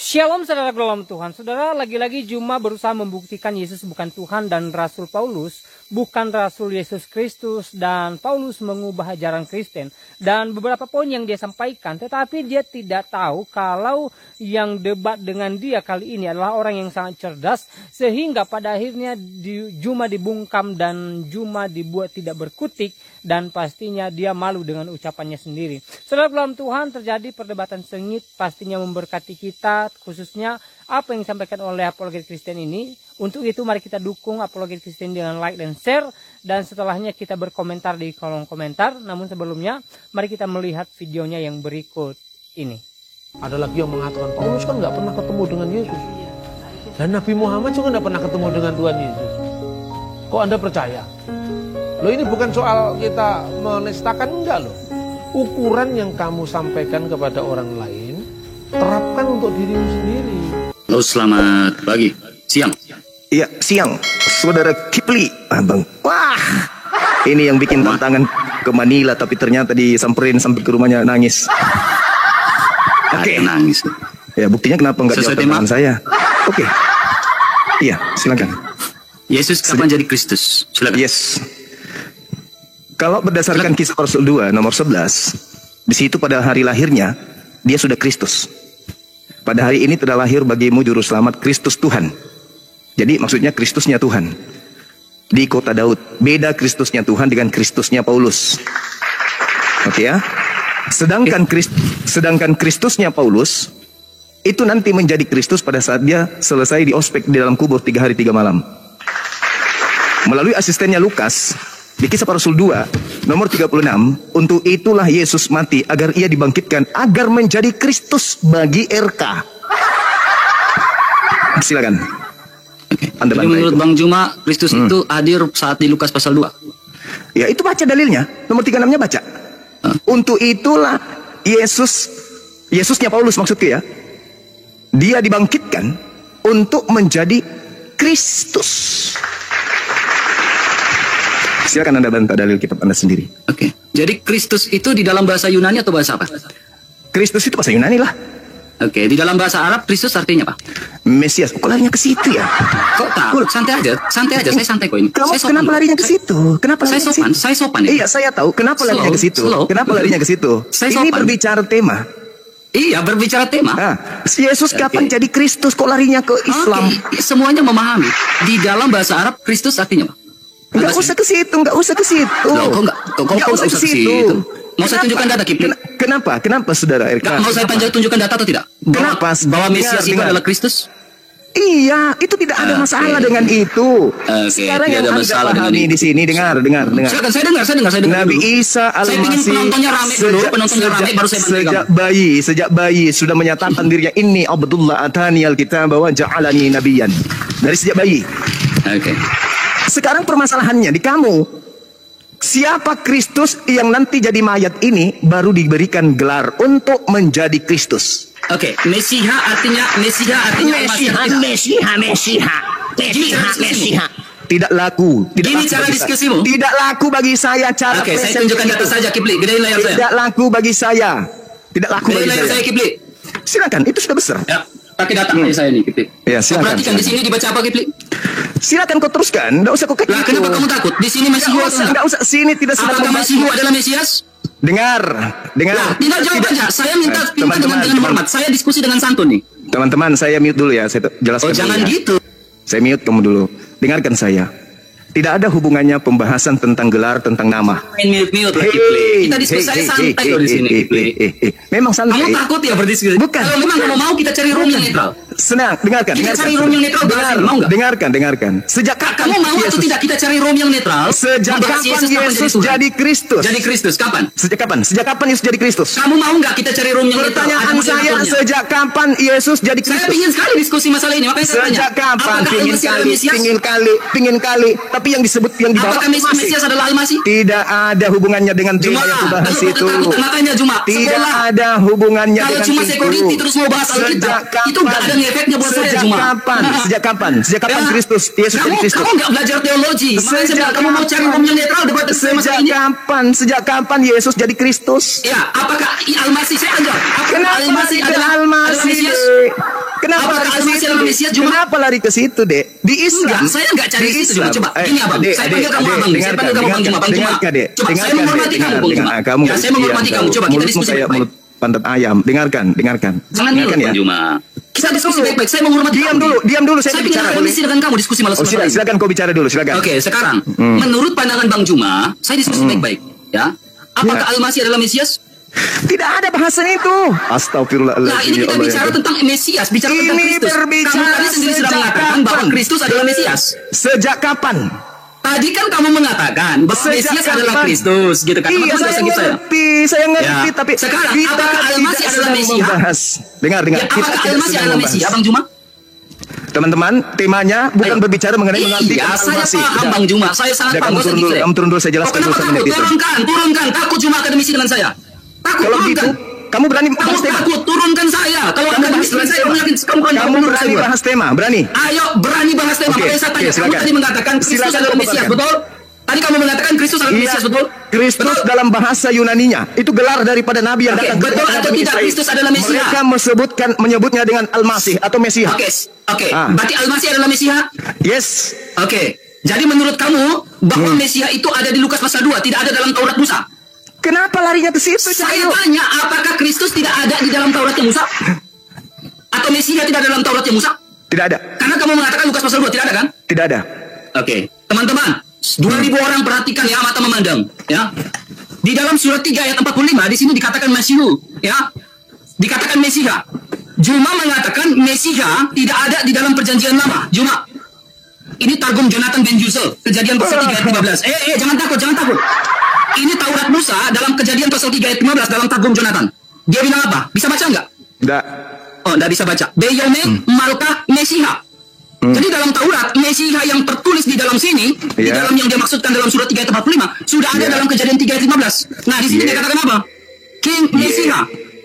Shalom saudara dalam Tuhan. Saudara, lagi-lagi Juma berusaha membuktikan Yesus bukan Tuhan dan Rasul Paulus bukan Rasul Yesus Kristus, dan Paulus mengubah ajaran Kristen dan beberapa poin yang dia sampaikan, tetapi dia tidak tahu kalau yang debat dengan dia kali ini adalah orang yang sangat cerdas, sehingga pada akhirnya Juma dibungkam dan Juma dibuat tidak berkutik, dan pastinya dia malu dengan ucapannya sendiri. Saudara dalam Tuhan, terjadi perdebatan sengit, pastinya memberkati kita, khususnya apa yang disampaikan oleh Apologet Kristen ini. Untuk itu mari kita dukung Apologet Kristen dengan like dan share, dan setelahnya kita berkomentar di kolom komentar. Namun sebelumnya mari kita melihat videonya yang berikut ini. Ada lagi yang mengatakan Paulus kan nggak pernah ketemu dengan Yesus, dan Nabi Muhammad juga nggak pernah ketemu dengan Tuhan Yesus. Kok Anda percaya? Loh, ini bukan soal kita menistakan, enggak loh. Ukuran yang kamu sampaikan kepada orang lain, terapkan untuk dirimu sendiri. Halo, selamat pagi, siang. Iya, siang, saudara Kipli, abang. Wah, ini yang bikin tantangan ke Manila, tapi ternyata disamperin sampai ke rumahnya nangis. Oke. Nangis. Ya, buktinya kenapa nggak jawab pertanyaan saya? Oke. Iya, silakan. Yesus kapan jadi Kristus? Silakan. Yes. Kalau berdasarkan Kisah Rasul 2 nomor 11, di situ pada hari lahirnya dia sudah Kristus. Pada hari ini telah lahir bagimu juru selamat Kristus Tuhan. Jadi maksudnya Kristusnya Tuhan di kota Daud. Beda Kristusnya Tuhan dengan Kristusnya Paulus. Oke ya. Sedangkan Kristusnya Paulus itu nanti menjadi Kristus pada saat dia selesai di ospek di dalam kubur 3 hari 3 malam. Melalui asistennya Lukas di Kisah Rasul 2 nomor 36, untuk itulah Yesus mati agar ia dibangkitkan agar menjadi Kristus bagi RK. Silakan. Anda jadi menurut itu. Bang Juma, Kristus itu hadir saat di Lukas pasal 2. Ya, itu baca dalilnya. Nomor 36-nya baca. Untuk itulah Yesusnya Paulus maksudku ya. Dia dibangkitkan untuk menjadi Kristus. Silakan Anda bantah dalil kitab Anda sendiri. Oke. Jadi Kristus itu di dalam bahasa Yunani atau bahasa apa? Kristus itu bahasa Yunani lah. Oke, di dalam bahasa Arab Kristus artinya apa? Mesias. Kok larinya ke situ ya? Kok tahu? Santai aja, saya santai kok ini. Kenapa larinya ke situ? Kenapa larinya ke situ? Saya sopan. Iya, saya tahu. Kenapa larinya ke situ? Kenapa larinya ke situ? Ini berbicara tema. Iya, berbicara tema. Nah, Yesus kapan jadi Kristus? Kok larinya ke Islam? Semuanya memahami. Di dalam bahasa Arab Kristus artinya apa? Enggak usah ke situ, enggak usah ke situ. Loh, kok usah ke situ? Mau saya tunjukkan data, Kipli? Kenapa saudara RK? Mau saya tunjukkan data atau tidak? Kenapa? Bahwa Mesias itu adalah Kristus? Iya, itu tidak ada masalah dengan itu. Sekarang yang Anda pahami di sini, dengar. Silakan, saya dengar. Nabi Isa Saya ingin penontonnya rame dulu, baru saya berikan. Sejak bayi sudah menyatakan dirinya, inni Abdullah atani alkitab wa ja'alani nabiyan. Dari sejak bayi. Oke. Sekarang permasalahannya di kamu. Siapa Kristus yang nanti jadi mayat ini baru diberikan gelar untuk menjadi Kristus. Oke, Mesiha artinya Tidak laku. Gini cara diskusimu. Tidak laku bagi saya cara. Oke, saya tunjukkan data saja, Kipli. Gedein layar saya. Tidak laku bagi saya. Gedein layar saya, Kipli. Silakan, itu sudah besar. Ya, pakai data saya nih, Kipli. Ya, silakan. Perhatikan di sini dibaca apa, Kipli? Silakan kau teruskan, enggak usah kau kata. Lah, kenapa kamu takut? Di sini Mesihu enggak usah, sini tidak sedang. Apakah Mesihu adalah Mesias? Dengar. Nah, tidak jawab aja. Saya minta dengan hormat. Saya diskusi dengan santun nih. Teman-teman, saya mute dulu ya. Saya jelaskan. Oh, jangan gitu. Saya mute kamu dulu. Dengarkan saya. Tidak ada hubungannya pembahasan tentang gelar, tentang nama. Mute lah, Kipli. Kita diskusi santai loh di sini, Kipli. Memang santai. Kamu takut ya berdiskusi? Bukan. Kalau memang kamu mau, kita cari room yang netral. Senang, dengarkan. Kita cari room yang netral. Mau nggak? Dengarkan. Sejak kapan kamu mau atau tidak kita cari room yang netral? Sejak kapan Yesus jadi Kristus? Jadi Kristus kapan? Sejak kapan Yesus jadi Kristus? Kamu mau nggak kita cari room yang netral? Pertanyaan saya, sejak kapan Yesus jadi Kristus? Saya ingin sekali diskusi masalah ini. Makanya saya tanya. Sejak kapan? Pingin kali. Tapi yang disebut yang dibawa. Apakah Mesias adalah Al-Masih? Tidak ada hubungannya dengan tema yang dibahas itu. Makanya Juma. Tidak ada hubungannya dengan itu. Kalau cuma security terus mau bahas Alkitab, itu nggak ada efeknya buat saya Juma. Sejak kapan Kristus? Yesus jadi Kristus. Kamu nggak belajar teologi. Makanya kamu mau cari room yang netral debat masalah ini. Sejak kapan Yesus jadi Kristus? Ya, apakah Al-Masih? Saya akan jawab. Kenapa Al-Masih adalah Mesias? Kenapa Apakah lari ke Al-Masih situ, adalah Dek? Mesias, Juma? Kenapa lari ke situ, Dek? Di Islam. Enggak, saya enggak cari Di situ, Juma. Islam. Coba, gini Abang. Dek, Saya panggil kamu Abang. Saya panggil kamu Bang Juma. Bang Juma. Dengarkan, Dek. Coba, saya menghormati kamu, Bang Juma. Ya, saya menghormati kamu. Coba kita diskusi kayak baik-baik. mulut pantat ayam. Dengarkan. Jangan Dengarkan dulu, ya. Bang Juma. Kita diskusi baik-baik. Saya menghormati Diam kamu. dulu. Saya Saya bicara. bicara Boleh? dengan kamu diskusi malah Oh, silakan kau bicara dulu, silakan. Oke, sekarang menurut pandangan Bang Juma, saya diskusi baik-baik, ya. Apakah Al-Masih adalah Mesias? Tidak ada bahasan itu. Astagfirullahaladzim. Nah, ini kita ya Allah, bicara ya. tentang Mesias, bicara tentang Ini Kristus. berbicara Kamu tadi sendiri sudah sejak mengatakan bahwa kapan? Kristus adalah Mesias. Sejak kapan? Tadi kan kamu mengatakan bahwa Sejak Mesias adalah kapan? Kristus, gitu kan? Iya, Kamu saya gitu ngerti, Ya. tapi Sekarang, kita apakah Al-Masih tidak adalah sedang Mesias? membahas. Dengar. Ya, apakah Al-Masih adalah Mesias, Bang Juma? Teman-teman, temanya bukan berbicara mengenai mengartikan Iya, saya Al-Masih. paham Bang Juma. Saya sangat Udah, paham. kamu turun dulu, saya jelaskan dulu kenapa satu takut? menit itu. Turunkan. Takut Juma akademisi dengan saya. Takut, Kalau turunkan. gitu, kamu berani Kamu bahas tema? takut, turunkan saya. Kalau akademisi dengan saya, kamu yakin Kamu berani bahas tema? Berani? Ayo, berani bahas tema. Oke, Makanya saya tanya, oke, kamu silakan. tadi mengatakan Kristus Silakan adalah kamu Mesias, paparkan. betul? Tadi kamu mengatakan Kristus adalah Iya, Mesias, betul? Kristus Betul? dalam bahasa Yunaninya itu gelar daripada nabi yang Oke, datang betul kepada atau Bani tidak Israel. Kristus adalah Mesias? Mereka menyebutnya dengan Al-Masih atau Mesias. Oke. Ah. Berarti Al-Masih adalah Mesias? Yes. Oke. Jadi menurut kamu bahwa Mesias itu ada di Lukas pasal 2, tidak ada dalam Taurat Musa? Kenapa larinya ke situ? Saya Cahyo? tanya, apakah Kristus tidak ada di dalam Tauratnya Musa? Atau Mesias tidak ada dalam Tauratnya Musa? Tidak ada. Karena kamu mengatakan Lukas pasal 2, tidak ada kan? Tidak ada. Oke, teman-teman, 2000 orang perhatikan ya, mata memandang, ya. Di dalam surat 3 ayat 45 di sini dikatakan Mesihu, ya. Dikatakan Mesiha. Juma mengatakan Mesiha tidak ada di dalam perjanjian lama. Juma. Ini Targum Jonathan Ben Yusel, Kejadian pasal 3 ayat 15. Jangan takut. Ini Taurat Musa dalam Kejadian pasal 3 ayat 15 dalam Targum Jonathan. Dia bilang apa? Bisa baca nggak? Tidak. Oh, enggak bisa baca. Beyome Malka Mesiha. Jadi dalam Taurat, Mesiha yang tertulis di dalam sini, di Iya. dalam yang dia maksudkan dalam surat 3 ayat 45, sudah ada Iya. dalam Kejadian 3 ayat 15. Nah, di sini Iya. dikatakan apa? King Mesiha.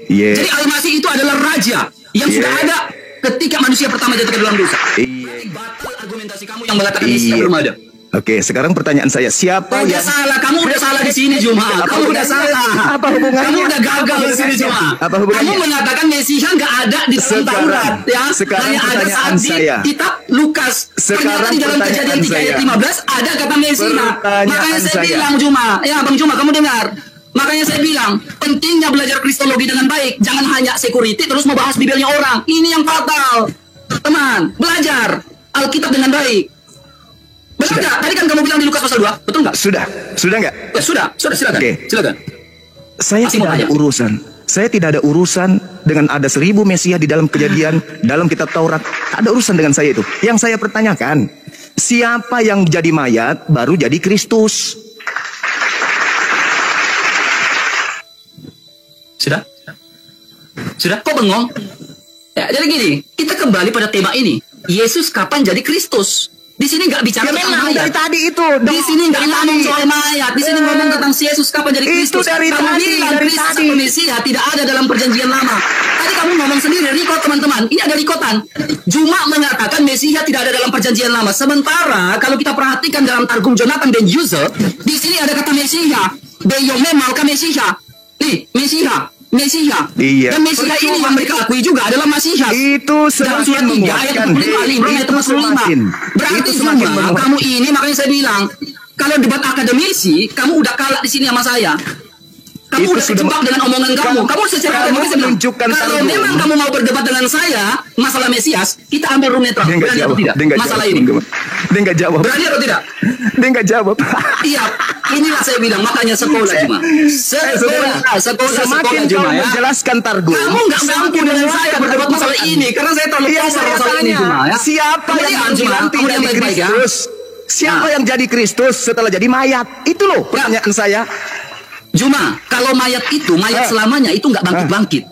Iya. Jadi Al-Masih itu adalah raja yang Iya. sudah ada ketika manusia pertama jatuh ke dalam dosa. Iya. Batal argumentasi kamu yang mengatakan Mesiha belum ada. Oke, sekarang pertanyaan saya, siapa Udah yang salah, kamu udah salah di sini Juma. Apa Kamu udah hubungannya? salah. Apa hubungannya? Kamu udah gagal di sini Juma. Apa hubungannya? Kamu mengatakan Mesiha nggak ada di dalam Sekarang- Taurat, ya. sekarang Hanya ada pertanyaan saat di saya. kitab Lukas. Sekarang Ternyata di dalam pertanyaan Kejadian 3 ayat saya. 15 ada kata Mesiha. Pertanyaan Makanya saya saya. bilang Juma, ya Bang Juma, kamu dengar. Makanya saya bilang, pentingnya belajar Kristologi dengan baik. Jangan hanya security terus mau bahas bibelnya orang. Ini yang fatal. Teman, belajar Alkitab dengan baik. Betul nggak? Tadi kan kamu bilang di Lukas pasal 2, betul nggak? Sudah nggak? Ya, sudah, silakan. Oke. Silakan. Saya Masih mau tidak ada tanya? urusan. Saya tidak ada urusan dengan ada 1000 Mesias di dalam Kejadian, dalam kitab Taurat. Tak ada urusan dengan saya itu. Yang saya pertanyakan, siapa yang jadi mayat baru jadi Kristus? Sudah? Kok bengong? Ya, jadi gini, kita kembali pada tema ini. Yesus kapan jadi Kristus? Di sini nggak bicara Ya tentang memang mayat. dari tadi itu. Di sini nggak ngomong soal mayat. Di sini ngomong tentang si Yesus kapan jadi Itu Kristus. dari Kamu tadi, bilang dari Kristus tadi. atau Mesias tidak ada dalam perjanjian lama. Tadi kamu ngomong sendiri, Riko teman-teman. Ini ada rikotan. Juma mengatakan Mesias tidak ada dalam perjanjian lama. Sementara kalau kita perhatikan dalam Targum Jonathan Ben Yusel, di sini ada kata Mesias. Beyome Malka Mesias. Nih, Mesias. Iya. Dan Mesias ini yang mereka akui juga adalah Mesias. Itu Dalam semakin surat 3 ayat menguatkan. 45, Ibrani ayat Itu 45. semakin. Berarti Itu semakin Juma, menguatkan. kamu ini makanya saya bilang, kalau debat akademisi, kamu udah kalah di sini sama saya. Kamu Itu udah sudah- kejebak dengan omongan kamu. Kamu secara kamu akademis bilang, menunjukkan kalau tanggung. memang kamu mau berdebat dengan saya masalah Mesias, kita ambil room netral. Dia nggak Berani jawab. atau tidak? Dia nggak Masalah jawab. ini. Dia nggak jawab. Berani atau tidak? Dia nggak jawab. Iya, inilah saya bilang, makanya sekolah Juma. Sekolah Semakin Juma kau ya. menjelaskan Targum, Kamu nggak mampu dengan saya berdebat masalah ini karena saya terlalu Iya, kasar saya masalah ini tanya, Juma ya. siapa yang Kemudian, Juma, bilang kamu tidak yang jadi baik-baik ya. Kristus? Siapa Ya. yang jadi Kristus setelah jadi mayat? Itu loh pertanyaan saya. Juma, kalau mayat itu mayat selamanya itu nggak bangkit-bangkit.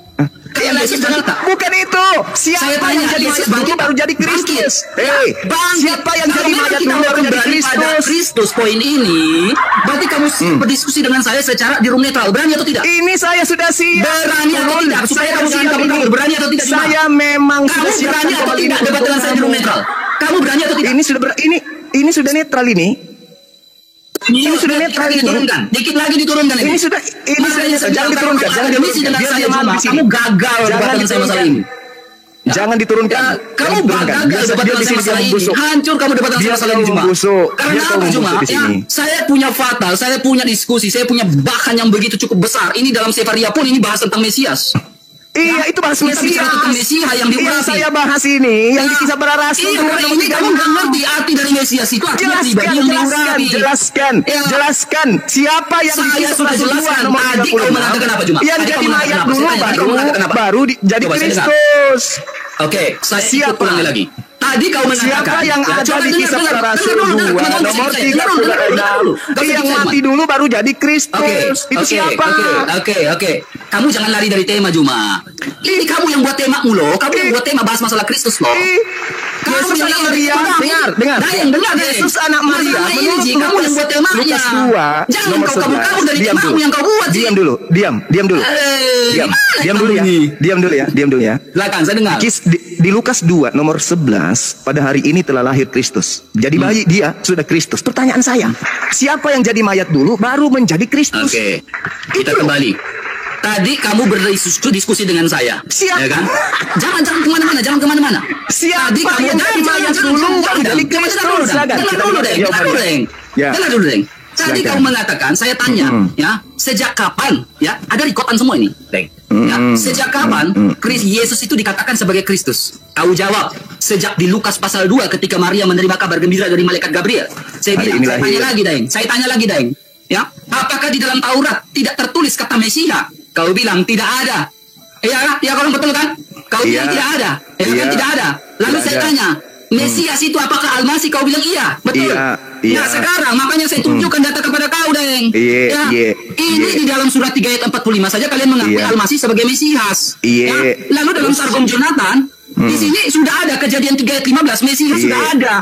Kayak Yesus berkata, Bukan itu. Siapa saya tanya, yang jadi Yesus mayat dulu baru jadi Kristus? Hei, siapa yang jadi mayat dulu baru jadi Kristus? Kristus poin ini, berarti kamu berdiskusi dengan saya secara di room netral. Berani atau tidak? Ini saya sudah siap. Berani atau tidak? Supaya kamu jangan siap kabur-kabur. ini. Berani atau tidak? Juma? Saya memang Kamu sudah siap berani atau kembali tidak debat dengan saya di room netral? Kamu berani atau tidak? Ini sudah netral ini. Ini sudah dikit netral lagi ini. diturunkan. Dikit lagi diturunkan Ini sudah Makanya saya jangan bilang, diturunkan, kalau jangan akademisi diturunkan. dengan Biar saya dia malu Juma, di sini. kamu gagal Jangan debat dengan saya masalah diturunkan. ini. Ya. Jangan diturunkan. Ya, kamu Jangan diturunkan. gagal debat Dia di sini masalah dia ini. membusuk. Hancur kamu debat Dia masalah ini selalu cuma. membusuk. Karena Dia selalu apa cuma? membusuk di Ya, sini. saya punya fatal, saya punya diskusi, saya punya bahan yang begitu cukup besar. Ini dalam Sefaria pun ini bahas tentang Mesias. Iya, itu bahas Kita bicara tentang Mesias yang Yang diurapi. saya bahas ini, yang Ya. di kisah para rasul. Iya, karena ini kamu nggak ngerti arti dari Mesias itu artinya pribadi yang diurapi. Jelaskan. Siapa yang di Saya kisah sudah Rasul jelaskan. 2 nomor Tadi kau 36, mengatakan apa, Juma? yang Tadi kau jadi mengatakan mayat apa? dulu Saya tanya, tadi kau mengatakan apa? baru jadi Coba saya dengar. Kristus. Oke, saya ikut Siapa? ulangi lagi. Tadi kau mengatakan. Siapa yang Ya, ada coba di dengar, kisah dengar, para dengar rasul dulu, 2 dengar, dengar, nomor dengar, dengar dulu, dengar 36, dulu. yang mati dulu baru jadi Kristus. Itu siapa? Oke. Kamu jangan lari dari tema, Juma. Ini kamu yang buat tema loh. Kamu yang buat tema bahas masalah Kristus loh. Yesus anak Maria, dengar. Dengar. Yesus anak Maria, Masalah ini, menurut Ji, kamu yang buat temanya. Lukas 2 Jangan nomor kau kabur-kabur dari 11. temamu yang kau buat, Ji. Diam dulu. Diam dulu. Diam dulu ya. Diam dulu ya. Silakan, saya dengar. Di Lukas 2 nomor 11, pada hari ini telah lahir Kristus. Jadi bayi dia sudah Kristus. Pertanyaan saya, siapa yang jadi mayat dulu baru menjadi Kristus? Oke, kita kembali. Tadi kamu berdiskusi dengan saya, Siapa? ya kan? Jangan kemana-mana. Siapa Tadi kamu yang jadi mayat dulu baru jadi Kristus? Silakan. Dengar dulu, Deng. Tadi Silakan. kamu mengatakan, saya tanya, ya, sejak kapan, ya, ada rekotan semua ini, Deng. Ya, sejak kapan Yesus itu dikatakan sebagai Kristus? Kau jawab, sejak di Lukas pasal 2 ketika Maria menerima kabar gembira dari malaikat Gabriel. Saya Hari bilang, ini saya tanya lagi, Deng. Ya, apakah di dalam Taurat tidak tertulis kata Mesias? Kau bilang tidak ada. Ya kalau betul kan? Kau bilang tidak ada. Kan tidak ada. Lalu Tidak saya ada. tanya, Mesias itu apakah Al-Masih? Kau bilang iya. Betul. Iya. Nah sekarang makanya saya tunjukkan data kepada kau, Deng. Iya. Ini di dalam surat 3 ayat 45 saja kalian mengakui Iya. Al-Masih sebagai Mesias. Iya. Ya, lalu dalam Targum Jonathan, di sini sudah ada kejadian 3 ayat 15, Mesias Iya. sudah ada.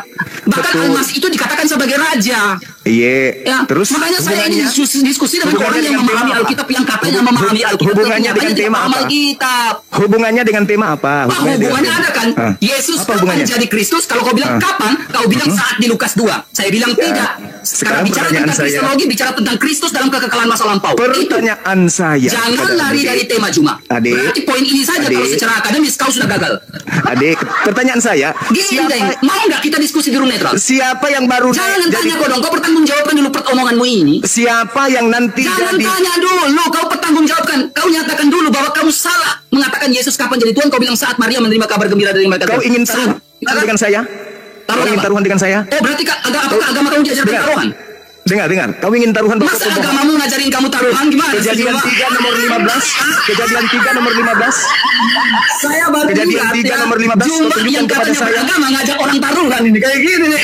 Bahkan Betul. Al-Masih itu dikatakan sebagai raja. Iya. Ya, Terus makanya saya ini diskusi dengan orang yang memahami Alkitab, yang katanya memahami Alkitab, hubungannya dengan tema apa? Alkitab. Hubungannya dengan tema apa? Hubungannya ada kan? Yesus Apa kapan hubungannya? jadi Kristus? Kalau kau bilang kapan, kau bilang saat di Lukas 2. Saya bilang tidak. Sekarang Karena bicara pertanyaan tentang saya. Kristologi, bicara tentang Kristus dalam kekekalan masa lampau. Itu. Pertanyaan saya. Jangan kepada lari Adik. dari tema Juma. Adik. Berarti poin ini saja Adik. kalau secara akademis kau sudah gagal. Adik, pertanyaan saya. Gini, Deng. Mau nggak kita diskusi di room netral? Siapa yang baru Jangan jadi- tanya kau dong. Kau bertanggungjawabkan dulu omonganmu ini. Siapa yang nanti Jangan jadi tanya dulu, kau pertanggungjawabkan. Kau nyatakan dulu bahwa kamu salah mengatakan Yesus kapan jadi Tuhan. Kau bilang saat Maria menerima kabar gembira dari malaikat. kau ingin Salah. taruhan dengan saya? Kau ingin taruhan dengan saya? Oh berarti apakah agama kamu diajarkan Dengar. taruhan? Dengar. Kau ingin taruhan bapak Masa pembohong? agamamu ngajarin kamu taruhan gimana? Kejadian 3 nomor 15. Kejadian 3 nomor 15. Saya baru Kejadian lihat 3 ya, nomor 15, kau Jumlah tunjukkan yang kepada katanya saya. beragama ngajak orang taruhan ini kayak gini nih.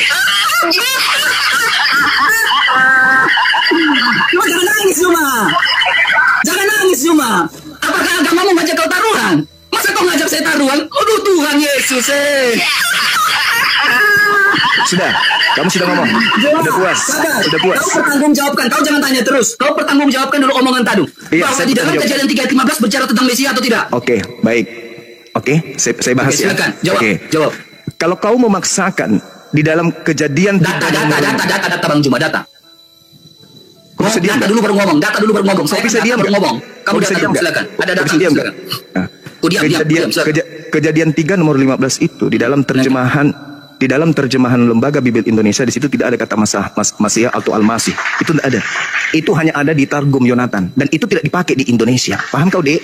Cuma jangan nangis Juma. Jangan nangis Juma. Apakah agamamu ngajak kau taruhan? Masa kau ngajak saya taruhan? Aduh Tuhan Yesus Sudah, kamu sudah ngomong. Udah puas. Udah puas. Kau pertanggungjawabkan. Kau jangan tanya terus. Kau pertanggungjawabkan dulu omongan tadi. Iya, Bahwa saya di dalam bertanggung kejadian 3 ayat 15 bicara tentang Mesias atau tidak? Oke, baik. Oke, saya bahas Oke, ya. silakan. Jawab. Oke. Jawab. Kalau kau memaksakan di dalam kejadian Data Bang Juma, data. Kau bisa diam Data nggak? dulu baru ngomong. Data dulu baru ngomong. Kau Saya bisa data diam baru nggak? ngomong. Kamu Kau bisa data diam dulu, nggak? silakan. Ada Kau data bisa diam silakan. nggak? Nah, Oh, diam, silakan. Kejadian 3 nomor 15 itu di dalam terjemahan Lembaga Bibel Indonesia, di situ tidak ada kata Masiah atau Al-Masih. Itu tidak ada. Itu hanya ada di Targum Yonatan dan itu tidak dipakai di Indonesia. Paham kau, Dek?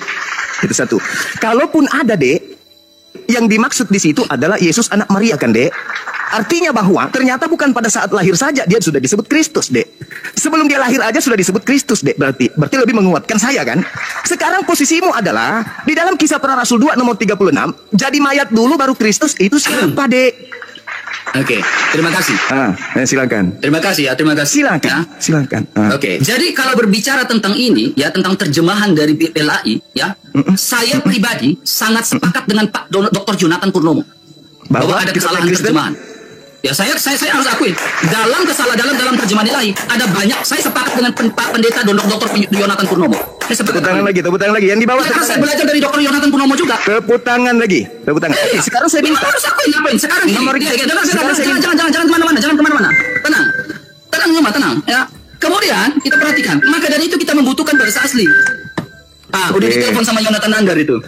Itu satu. Kalaupun ada, Dek, yang dimaksud di situ adalah Yesus anak Maria kan, Dek? Artinya bahwa ternyata bukan pada saat lahir saja dia sudah disebut Kristus, Dek. Sebelum dia lahir aja sudah disebut Kristus, Dek. Berarti lebih menguatkan saya kan? Sekarang posisimu adalah di dalam Kisah Para Rasul 2 nomor 36, jadi mayat dulu baru Kristus. Itu siapa, Dek? Oke, terima kasih. Silakan. Terima kasih ya, terima kasih. Silakan. Ya. Silakan. Oke, jadi kalau berbicara tentang ini, ya tentang terjemahan dari BPLAI, ya, saya pribadi sangat sepakat dengan Pak Dr. Jonathan Purnomo bahwa ada kesalahan Kristen? terjemahan. Ya saya harus akui dalam dalam terjemahan ilahi ada banyak. Saya sepakat dengan Pak Pendeta Dr. Jonathan Purnomo. Saya sepakat. Tepuk tangan lagi. Yang di bawah. Karena saya belajar dari Dr. Jonathan Purnomo juga. Tepuk tangan lagi. Tepuk tangan. Iya. Sekarang saya minta. Harus akui ngapain? Sekarang gini. Nomor- Jangan sekarang saya minta. jangan kemana-mana. Tenang Juma, tenang. Ya. Kemudian kita perhatikan. Maka dari itu kita membutuhkan bahasa asli. Udah Oke. ditelepon sama Yonatan Anggar itu.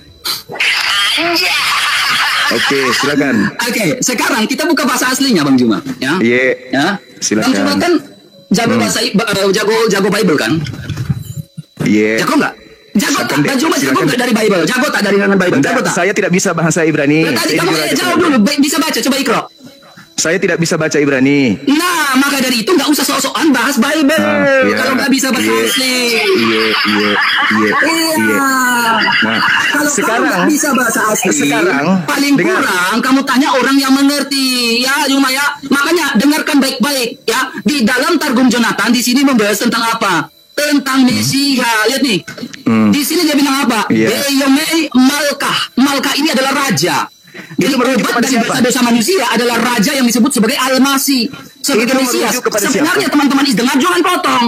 Oke, silakan. Oke, sekarang kita buka bahasa aslinya Bang Juma, ya. Iya. Ya. Silakan. Bang Juma kan jago jago Bible kan? Iya. Jago nggak? Jago tak? Silakan, Dek. Bang Juma jago Silakan. nggak dari Bible? Jago tak dari dengan Bible? Jago tak? Saya tidak bisa bahasa Ibrani. Tadi Saya kamu jujur aja jawab sama dulu, bisa baca, coba Iqra. Saya tidak bisa baca Ibrani. Nah, maka dari itu nggak usah sok-sokan bahas Bible Iya. kalau nggak bisa bahasa Iya. asli. Iya. Iya. Nah, Kalau kamu sekarang nggak bisa bahasa asli, sekarang, paling dengar. kurang kamu tanya orang yang mengerti, ya Juma ya. Makanya dengarkan baik-baik, ya. Di dalam Targum Jonathan di sini membahas tentang apa? Tentang Mesia. Lihat nih. Di sini dia bilang apa? Iya. Deyomei Malkah. Malkah ini adalah raja. Jadi merujuk obat kepada dari siapa? dosa manusia adalah raja yang disebut sebagai Al-Masih, sebagai Itu Mesias. merujuk kepada Sebenarnya siapa? teman-teman dengar jangan potong.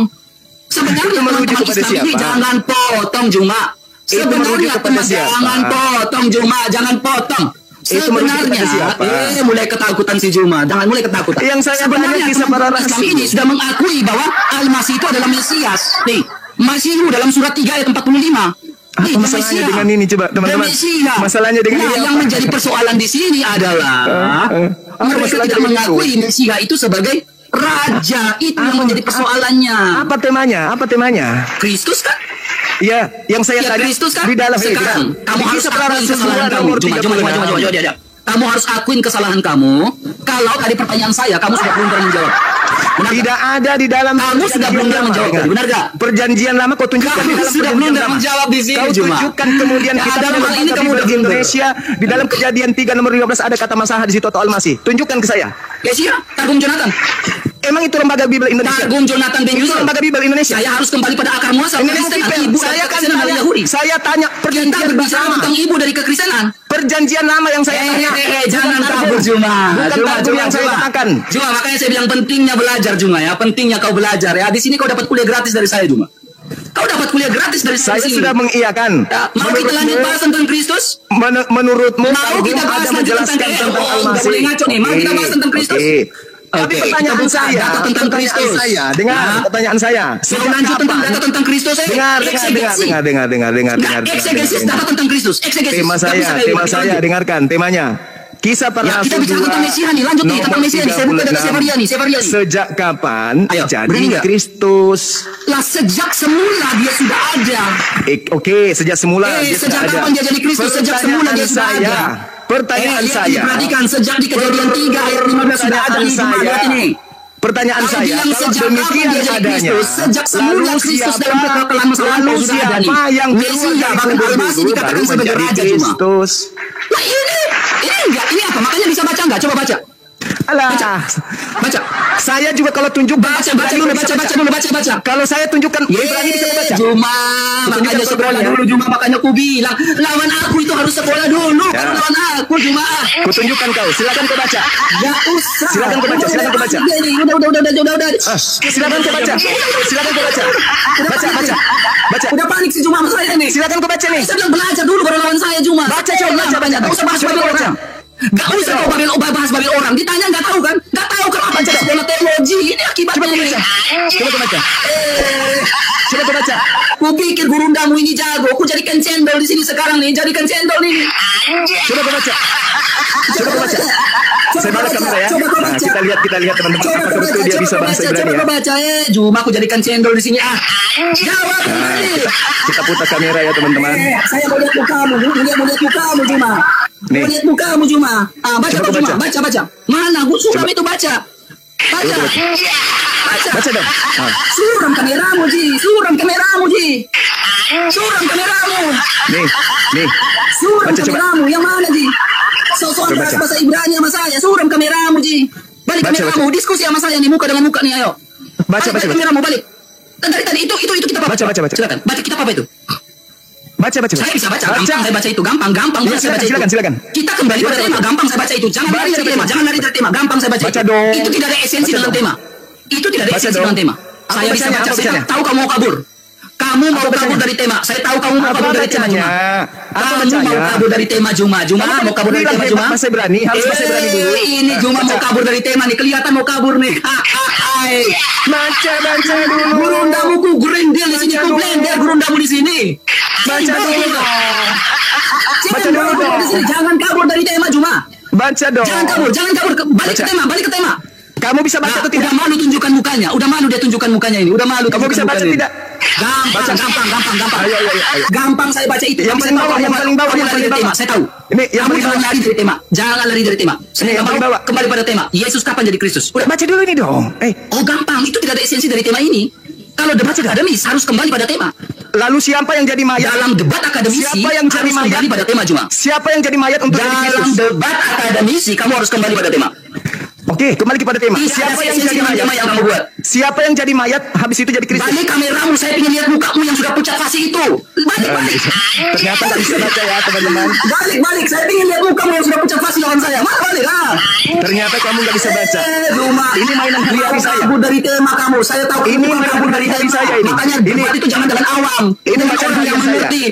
Sebenarnya Itu merujuk teman-teman kepada Islam ini siapa? jangan potong Juma. Itu merujuk Sebenarnya kepada teman siapa? jangan potong Juma, jangan potong. Itu merujuk Sebenarnya, kepada siapa? mulai ketakutan si Juma, jangan mulai ketakutan. Yang saya sebenarnya tanya kisah para teman-teman Islam rasul. ini sudah mengakui bahwa Al-Masih itu adalah Mesias. Nih, Masihu dalam surat 3 ayat 45. Apa masalahnya dengan ini, coba, teman-teman? Masalahnya dengan ini yang apa? menjadi persoalan di sini adalah Apa mereka masalahnya tidak dengan itu? mengakui Mesias itu sebagai raja. Itu yang menjadi persoalannya. Apa temanya? Apa temanya? Kristus kan? Ya, yang saya Ya tanya Kristus kan? di dalam Sekarang kamu Di harus kisah para akuin rasul kesalahan kamu. nomor Cuma. 36. Kamu harus akuin kesalahan kamu. Kalau tadi pertanyaan saya, kamu sudah blunder menjawab. Benar Tidak nggak? ada di dalam Kamu sudah perjanjian blunder lama. menjawab Dengar. tadi, benar nggak? Perjanjian lama kau tunjukkan Kamu di dalam sudah perjanjian blunder lama. menjawab di sini, Kau Juma. tunjukkan kemudian Ya, kita dalam hal ini kamu udah blunder. Indonesia di dalam Kejadian 3 nomor 15 ada kata masalah di situ atau Al-Masih. Tunjukkan ke saya. Mesias, Targum Jonathan. Emang itu lembaga Bible Indonesia? Targum Jonathan Ben Itu Yusuf. lembaga Bible Indonesia. Saya harus kembali pada akar muasal Ini kekristenan. Bible. Ibu Saya dari kan kekristenan adalah Yahudi. saya tanya Kita perjanjian berbicara lama. tentang ibu dari kekristenan. Perjanjian lama yang saya tanya. Jangan Bukan kabur targum. Juma. Bukan targum yang saya katakan. Juma, makanya saya bilang pentingnya belajar Juma ya. Pentingnya kau belajar ya. Di sini kau dapat kuliah gratis dari saya Juma. Kau dapat kuliah gratis dari Saya sini. sudah mengiyakan. Ya, mau kita lanjut bahas tentang Kristus? Menurutmu Mau targum kita bahas ada lanjut menjelaskan tentang tentang nggak Al-Masih. boleh ngaco nih. Mau kita bahas tentang Kristus? Oke. Tapi Oke, pertanyaan kita buka saya, data tentang Kristus. dengar Ya. pertanyaan saya. Mau lanjut tentang data tentang Kristus? Dengar, Eksegesis data tentang Kristus. Eksegesis. Tema Nggak bisa kayak saya, gitu. dengarkan temanya. Kisah para Ya, kita Rasul bicara tentang 2, Mesias nih. Lanjut nih, tentang nomor Mesias nih. Saya buka data 36. Severiani. Sejak kapan Ayo, jadi berani nggak? Kristus? Lah sejak semula dia sudah ada. Oke, sejak semula dia Sejak sudah ada. kapan dia jadi Kristus? Sejak semula dia sudah Pertanyaan ada. saya, Pertanyaan lihat saya. ini, perhatikan sejak di Kejadian 3 ayat 15 sudah ada nih Juma, lihat ini. Pertanyaan Kalau saya, bilang kalau sejak kapan demikian dia jadi adanya, Kristus, sejak semula Kristus dalam kekekalan masa lampau lalu sudah ada nih. siapa yang Mesias, turun dari bahkan kubur Al-Masih dulu dikatakan baru sebagai menjadi raja Juma. Kristus? Nah ini enggak, ini apa? Makanya bisa baca enggak? Coba baca. Alah, Baca. saya juga kalau tunjuk Baca dulu, baca. Kalau saya tunjukkan Ibrani bisa membaca. Juma, makanya Tunjukkan sekolah Ibrani, dulu Juma, makanya aku bilang lawan aku itu harus sekolah dulu. Ya. Baru lawan aku Juma. Kutunjukkan kau, silakan kau baca. Gak usah. Silakan kau baca, silakan kau baca. Udah. Silakan kau baca. Silakan kau baca. Baca. Udah panik si Juma sama saya nih. Silakan kau baca nih. Saya bilang belajar dulu baru lawan saya Juma. Baca, coba, baca. Gak usah bahas Coba Babel baca. orang. Gak usah kau bahas Babel orang. Ditanya gak tahu kan? Gak tahu kenapa Baca. sekolah teologi. Ini akibatnya Coba kau ini. baca. Coba kau baca. Coba kau baca. Ku pikir gurundamu ini jago. Ku jadikan cendol di sini sekarang nih. Jadikan cendol nih. Coba kau baca. Coba kau baca. Saya balik kamera ya. Coba kau Nah, baca. kita lihat teman-teman apakah betul dia bisa bahasa Ibrani Coba ya. kau baca. Juma aku jadikan cendol di sini. Jawab Nah, kembali. kita putar kamera ya teman-teman. Saya mau lihat mukamu. Mau lihat mukamu Juma. Nih. Mau lihat mukamu Juma. Baca Coba kau Juma. baca. Baca. Mana? Gue suram Coba. itu baca. Baca. Baca. Baca dong. Ah. Suram kameramu Ji. Suram kameramu Ji. Suram kameramu. Nih. Suram Baca, coba. kameramu. Yang mana Ji? Soal Coba, baca. bahasa Ibrani sama saya. Suram kameramu Ji. Balik Baca, kameramu. Diskusi sama saya nih muka dengan muka nih ayo. Baca. Balik kameramu balik. Tadi itu kita apa? Baca. Silakan. Baca kita apa itu? Baca. Saya bisa baca, gampang saya baca itu, gampang Ya, saya baca silakan. itu. Kita kembali pada tema, gampang saya baca itu. Jangan lari dari tema, gampang saya baca Baca itu. dong. Itu tidak ada esensi Baca dalam dong. tema. Itu tidak ada Baca esensi dong. dalam tema. Apa Saya bisa bacanya? baca, Apa saya bacanya? tahu kamu mau kabur. Kamu mau Apa kabur bacanya? dari tema. Saya tahu kamu mau Apa kabur dari tema bacanya? Juma. Apa Kamu bacanya? mau kabur dari tema Juma. Juma mau kabur dari Bilang tema hebat Juma. bahasa Ibrani, harus bahasa Ibrani dulu. Ini Juma mau kabur dari tema nih. Kelihatan mau kabur nih. Baca dulu. Gurundamu ku grendel di sini, ku blender gurundamu di sini. Baca dulu. Baca dulu dong. Jangan kabur dari tema Juma. Baca dong. Jangan kabur. Balik ke tema. Kamu bisa baca atau tidak? Udah malu tunjukkan mukanya. Udah malu dia tunjukkan mukanya ini. Udah malu. Kamu bisa baca tidak? Gampang. Ayo. Gampang saya baca itu. Yang paling bawah, yang paling bawah. Saya tahu. Ini yang Kamu paling jangan bawah. lari dari tema. Jangan lari dari tema. Saya yang paling mau bawah. kembali pada tema. Yesus kapan jadi Kristus? Udah baca dulu ini dong. Oh gampang. Itu tidak ada esensi dari tema ini. Kalau debat akademis harus kembali pada tema. Lalu siapa yang jadi mayat? Dalam debat akademisi Siapa yang jadi harus mayat? kembali pada tema Juma. Siapa yang jadi mayat untuk jadi Dalam Kristus? debat akademisi kamu harus kembali pada tema. Oke, kembali kepada tema. Siapa yang jadi mayat? Yang kamu buat? Siapa yang jadi mayat habis itu jadi Kristus? Balik kameramu, saya ingin lihat mukamu yang sudah pucat fasih itu. Balik. Ternyata nggak bisa baca ya teman-teman. Balik, saya ingin lihat mukamu yang sudah pucat fasih lawan saya. Mana balik? Ternyata kamu nggak bisa baca. Rumah. Ini mainan hari-hari saya. Kabur dari tema kamu. Saya tahu Ini mainan kabur dari hari-hari tema. saya ini. Makanya debat itu jangan dengan awam. Ini Dengan bacaan orang yang harian saya. mengerti.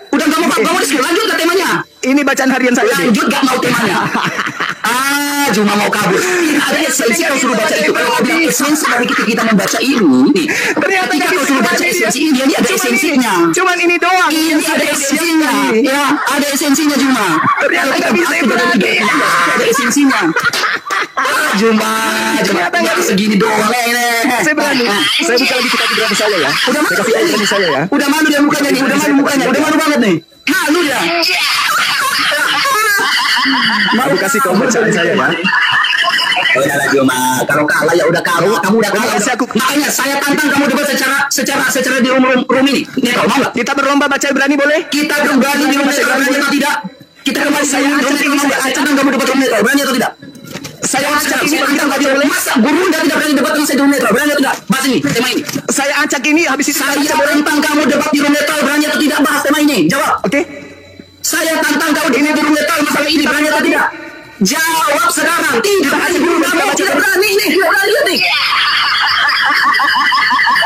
Udah nggak mau kamu diskusi, lanjut ke temanya. Ini bacaan harian saya. Dek. Lanjut gak mau temanya. Cuma mau kabur. Ada esensi kau suruh baca itu. Kalau kau bilang esensi dari kita membaca ini. Ternyata ketika kau suruh baca esensi ini, dia ada esensinya. Cuman ini doang. Ini ada esensinya. Ya, ada esensinya Juma. Ternyata nggak bisa berani. Ada esensinya. Juma nggak segini doang ini. Saya berani. Saya buka lagi kitab Ibrani saya ya. Udah Saya kasih Ibrani saya ya. Udah malu dia mukanya nih. Udah malu banget nih. Malu dia. Aku kasih kau bacaan saya ya. Udahlah Juma, kalau kalah ya udah kalah. Kamu udah kalah. Makanya saya tantang kamu debat secara di room ini. Netral, mau nggak? Kita berlomba baca Ibrani boleh? Kita berani di room netral, berani atau tidak? Kita kembali saya tantang kamu debat room netral, berani atau tidak? Saya acak ini masa guru anda tidak berani debat dengan saya di room netral, berani atau tidak? Bahas ini, tema ini. Saya acak ini habis itu Saya tantang kamu debat di room netral, berani atau tidak? Bahas tema ini, jawab. Oke. Saya tantang kamu di room netral masalah ini, berani atau tidak? Jawab sekarang. Tidak berani guru kamu, tidak berani nih, tidak berani nih.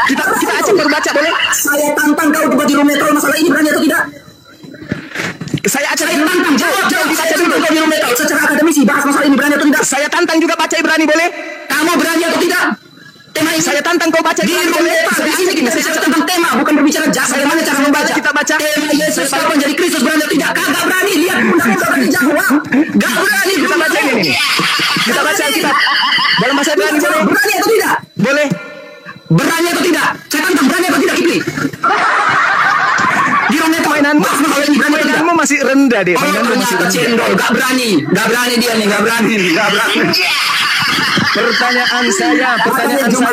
Kita acak baru baca boleh? Saya tantang kau debat di room netral masalah ini, berani atau tidak? Saya acak Saya tantang, jawab. Saya tantang kau di room netral secara akademisi, bahas masalah ini, berani atau tidak? Saya tantang juga baca Ibrani boleh? Kamu berani atau tidak? Tema ini Saya tantang kau baca di Ibrani room boleh? netral. Di sini kita bicara tentang tema, bukan berbicara bagaimana cara membaca. Kita baca. Tema Yesus kapan jadi Kristus, berani atau tidak? Kagak berani, lihat undang-undang berani jawab. Gak berani. Kita baca ini. Kita baca Alkitab. Dalam bahasa Ibrani boleh? Berani atau tidak? Boleh. Berani atau tidak? Saya tantang, berani atau tidak, Kipli? Di room netral. Mainanmu masih rendah deh. Mainanmu masih rendah. Cendol, gak berani dia nih, gak berani. Pertanyaan saya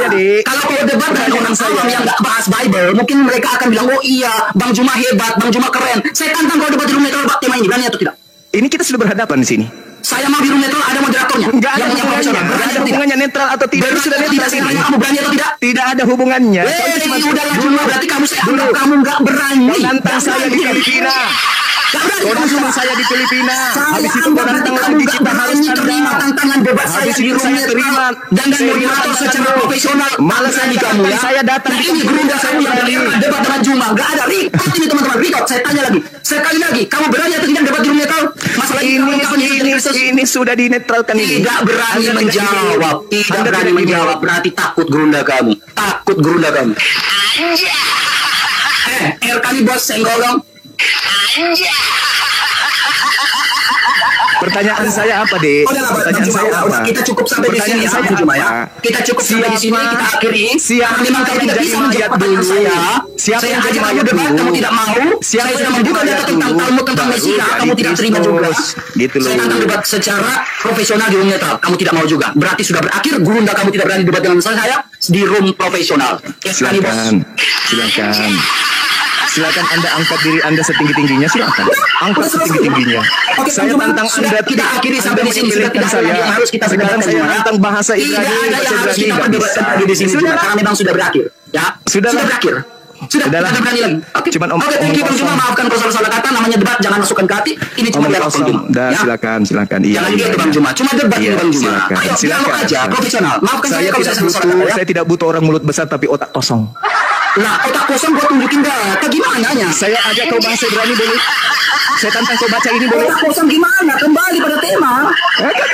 deh. Kalau kau debat dengan orang awam yang gak bahas Bible, mungkin mereka akan bilang, oh iya, Bang Juma hebat, Bang Juma keren. Saya tantang kalau debat di room netral tema ini, berani atau tidak? Ini kita sudah berhadapan di sini. Saya mau di room netral, ada moderatornya. Enggak ada hubungannya. Enggak ada hubungannya netral atau tidak. Ini sudah netral Saya ini. tanya kamu berani atau tidak? Tidak ada hubungannya. Udahlah Juma, berarti saya anggap kamu gak berani. Kau nantang saya di Filipina. Gak berani. Kau nantang saya di Filipina. Habis itu kau nantang kamu lagi, gak kita harus berani terima tantangan debat saya Habis di itu room saya netral. terima. Dan moderator secara profesional. Malah saya kamu ya. saya datang Nah ini guru saya yang debat dengan Juma. Gak ada record ini teman-teman. Record. Saya tanya lagi. Sekali lagi. Kamu berani atau tidak debat di room netral? Masalah ini sudah dinetralkan ini. Tidak berani menjawab. Tidak berani menjawab. Berarti takut gerunda kamu. Takut gerunda kamu. Kali bos senggolong. Pertanyaan saya apa, Dek? Pertanyaan saya apa? Kita cukup sampai di sini Pertanyaan saya Juma ya. apa? Kita cukup sampai di sini, kita akhiri. Siapa Memang kau tidak bisa menjawab pertanyaan saya. Siapa Saya yang jadi ajak kamu mayat debat, dulu? kamu tidak mau. Siapa Saya yang sudah jadi membuka mayat data tentang dulu? Talmud, tentang Baru Mesia, kamu jadi tidak terima juga. Kristus. Gitu loh. Saya tantang debat secara profesional di room netral, kamu tidak mau juga. Berarti sudah berakhir, gurunda kamu tidak berani debat dengan saya di room profesional. Silakan Anda angkat diri Anda setinggi-tingginya, silakan. Angkat setinggi-tingginya. Oke, Saya tantang Anda. kita akhiri sampai di sini. Sudah tidak ada saya. lagi yang harus kita Sekarang bicarakan, saya Juma. tentang bahasa Tidak Ibrani, ada yang bahasa harus Ibrani kita nggak perdebatkan bisa. lagi di sini, Sudah. karena memang sudah berakhir. Ya, Sudah sudah lah. berakhir. Sudah, Sudahlah. tidak ada berani lagi. Oke, Cuman oke, thank you Bang Juma, maafkan kalau salah kata, namanya debat, jangan masukkan ke hati. Ini cuma dialog Bang Juma. Dah, Ya. silakan. Iya. Jangan gitu Bang Juma, cuma debat ini Bang Juma. Silakan. Ayo, dialog aja, profesional. Maafkan saya kalau saya salah kata ya. Saya tidak butuh orang mulut besar tapi otak kosong. Nah, otak kosong gua tunjukin data gimana nya? Saya ajak kau bahasa Ibrani boleh? Saya tantang kau baca ini boleh? Otak kosong gimana? Kembali pada tema.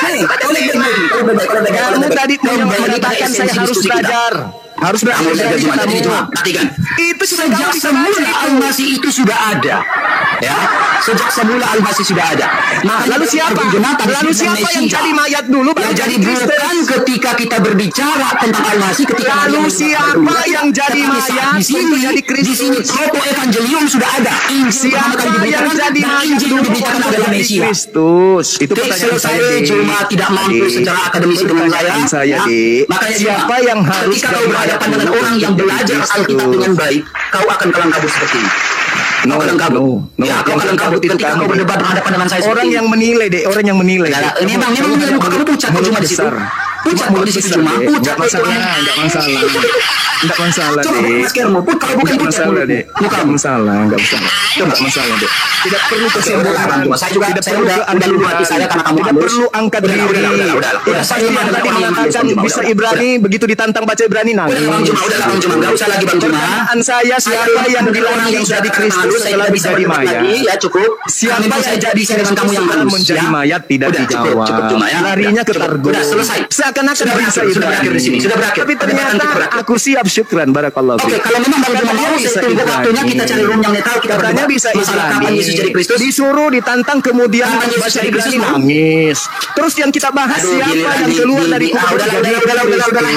Hei, Kamu tadi mengatakan saya harus belajar. Harus berakhir dari Juma. Jadi kitamu. Juma, perhatikan. Itu sudah Sejak semula Al-Masih itu sudah ada. Ya, sejak semula Al-Masih sudah ada. Nah, Lalu siapa? Lalu siapa yang jadi mayat dulu baru Ya, jadi Kristus? bukan ketika kita berbicara tentang Al-Masih, ketika Lalu Maryam siapa yang jadi Tetapi saat mayat di sini, untuk jadi Kristus? Di sini proto evangelium sudah ada. Injil Siapa pertama kali yang diberitakan, jadi dan mayat Injil dulu yang diberitakan untuk adalah jadi Mesia. Kristus? Itu Dek, pertanyaan selesai saya, Dek. cuma tidak mampu Dek. secara akademisi dengan saya. Pertanyaan saya, Ya. Dek. Makanya Siapa Juma, yang harus ketika kau jadi berhadapan mayat dengan dulu orang yang untuk jadi belajar Kristus? Alkitab dengan baik, kau akan kalang kabut seperti ini. No, Kau kalang kabut. no. Ya, kau Yang kalang kabut itu ketika kamu, kau Dek. berdebat berhadapan dengan saya Orang seperti yang ini. menilai, Dek. Orang yang menilai. Enggak, Dek. memang muka kamu pucat kok cuma di situ. Pucat kok di situ cuma. Pucat Enggak masalah, enggak masalah. Enggak masalah, Coba Dek. maskermu, put kalau bukan Enggak pucat masalah, mulut. Dek. Muka Enggak masalah, enggak masalah. Enggak masalah, Dek. Tidak perlu kesombongan. Saya juga Tidak saya perlu udah luluh hati saya karena kamu Tidak halus. perlu angkat Udah, diri. udah. Tidak Saya pasti yang tadi mengatakan bisa Ibrani, begitu ditantang baca Ibrani nangis. Udah Bang Juma, enggak usah lagi Bang Juma. Pertanyaan saya, siapa yang dilarang jadi Kristus setelah menjadi mayat? Ya cukup. Siapa yang jadi saya dengan kamu yang halus menjadi ya? mayat tidak Udah, dijawab. cukup Juma ya. Larinya ke Cukup. targum. Udah selesai. Seakan-akan bisa sudah berakhir di sini. Sudah berakhir. Tapi ternyata aku siap, syukran barakallahu. Oke, kalau memang Bang Juma mau, saya tunggu waktunya kita cari room yang netral, kita Katanya berdebat bisa masalah kapan Yesus jadi Kristus. Disuruh ditantang kemudian Kapan Yesus baca jadi Ibrani Kristus? nangis. Terus yang kita bahas Aduh, siapa giliran yang di- keluar di- dari di- kubur udah, jadi Kristus.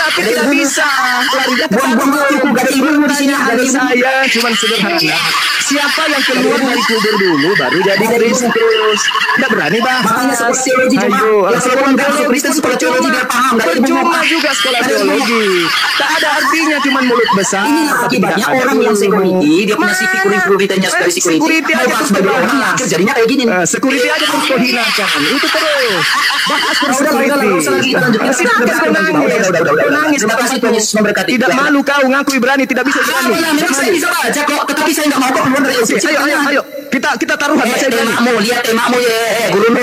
Tapi tidak bisa. Larinya ke Buang-buang waktuku, gak ada ilmu di sini, pertanyaan gak ada ilmu. saya cuman sederhana. Siapa yang keluar dari kubur dulu baru jadi Kristus? Tidak berani bahas. Makanya sekolah teologi Juma. Ayo, Ya, sekolah teologi Kristen, sekolah teologi biar paham. Gak ada ilmu percuma apa. juga sekolah Gak ada ilmu. teologi. Tak ada artinya cuman mulut besar. Inilah tapi akibatnya tidak ada orang yang ilmu. security, dia punya CV kurikulumnya dari security. Security Mau aja bahas terus sebagai orang bahas. akhir jadinya kayak gini. Security aja terus kau hinakan. Itu terus. Bahas terus Udah, security. nggak usah lagi lanjutin. Silakan kau nangis. Udah. Kau nangis. Terima kasih Tuhan Yesus memberkati. Tidak malu kau ngaku Ibrani tidak bisa Ibrani. Memang saya bisa baca kok, tetapi saya nggak mau kok keluar dari Oke, ayo. Kita taruhan baca Ibrani. Temakmu, lihat temakmu ya, Gurunda.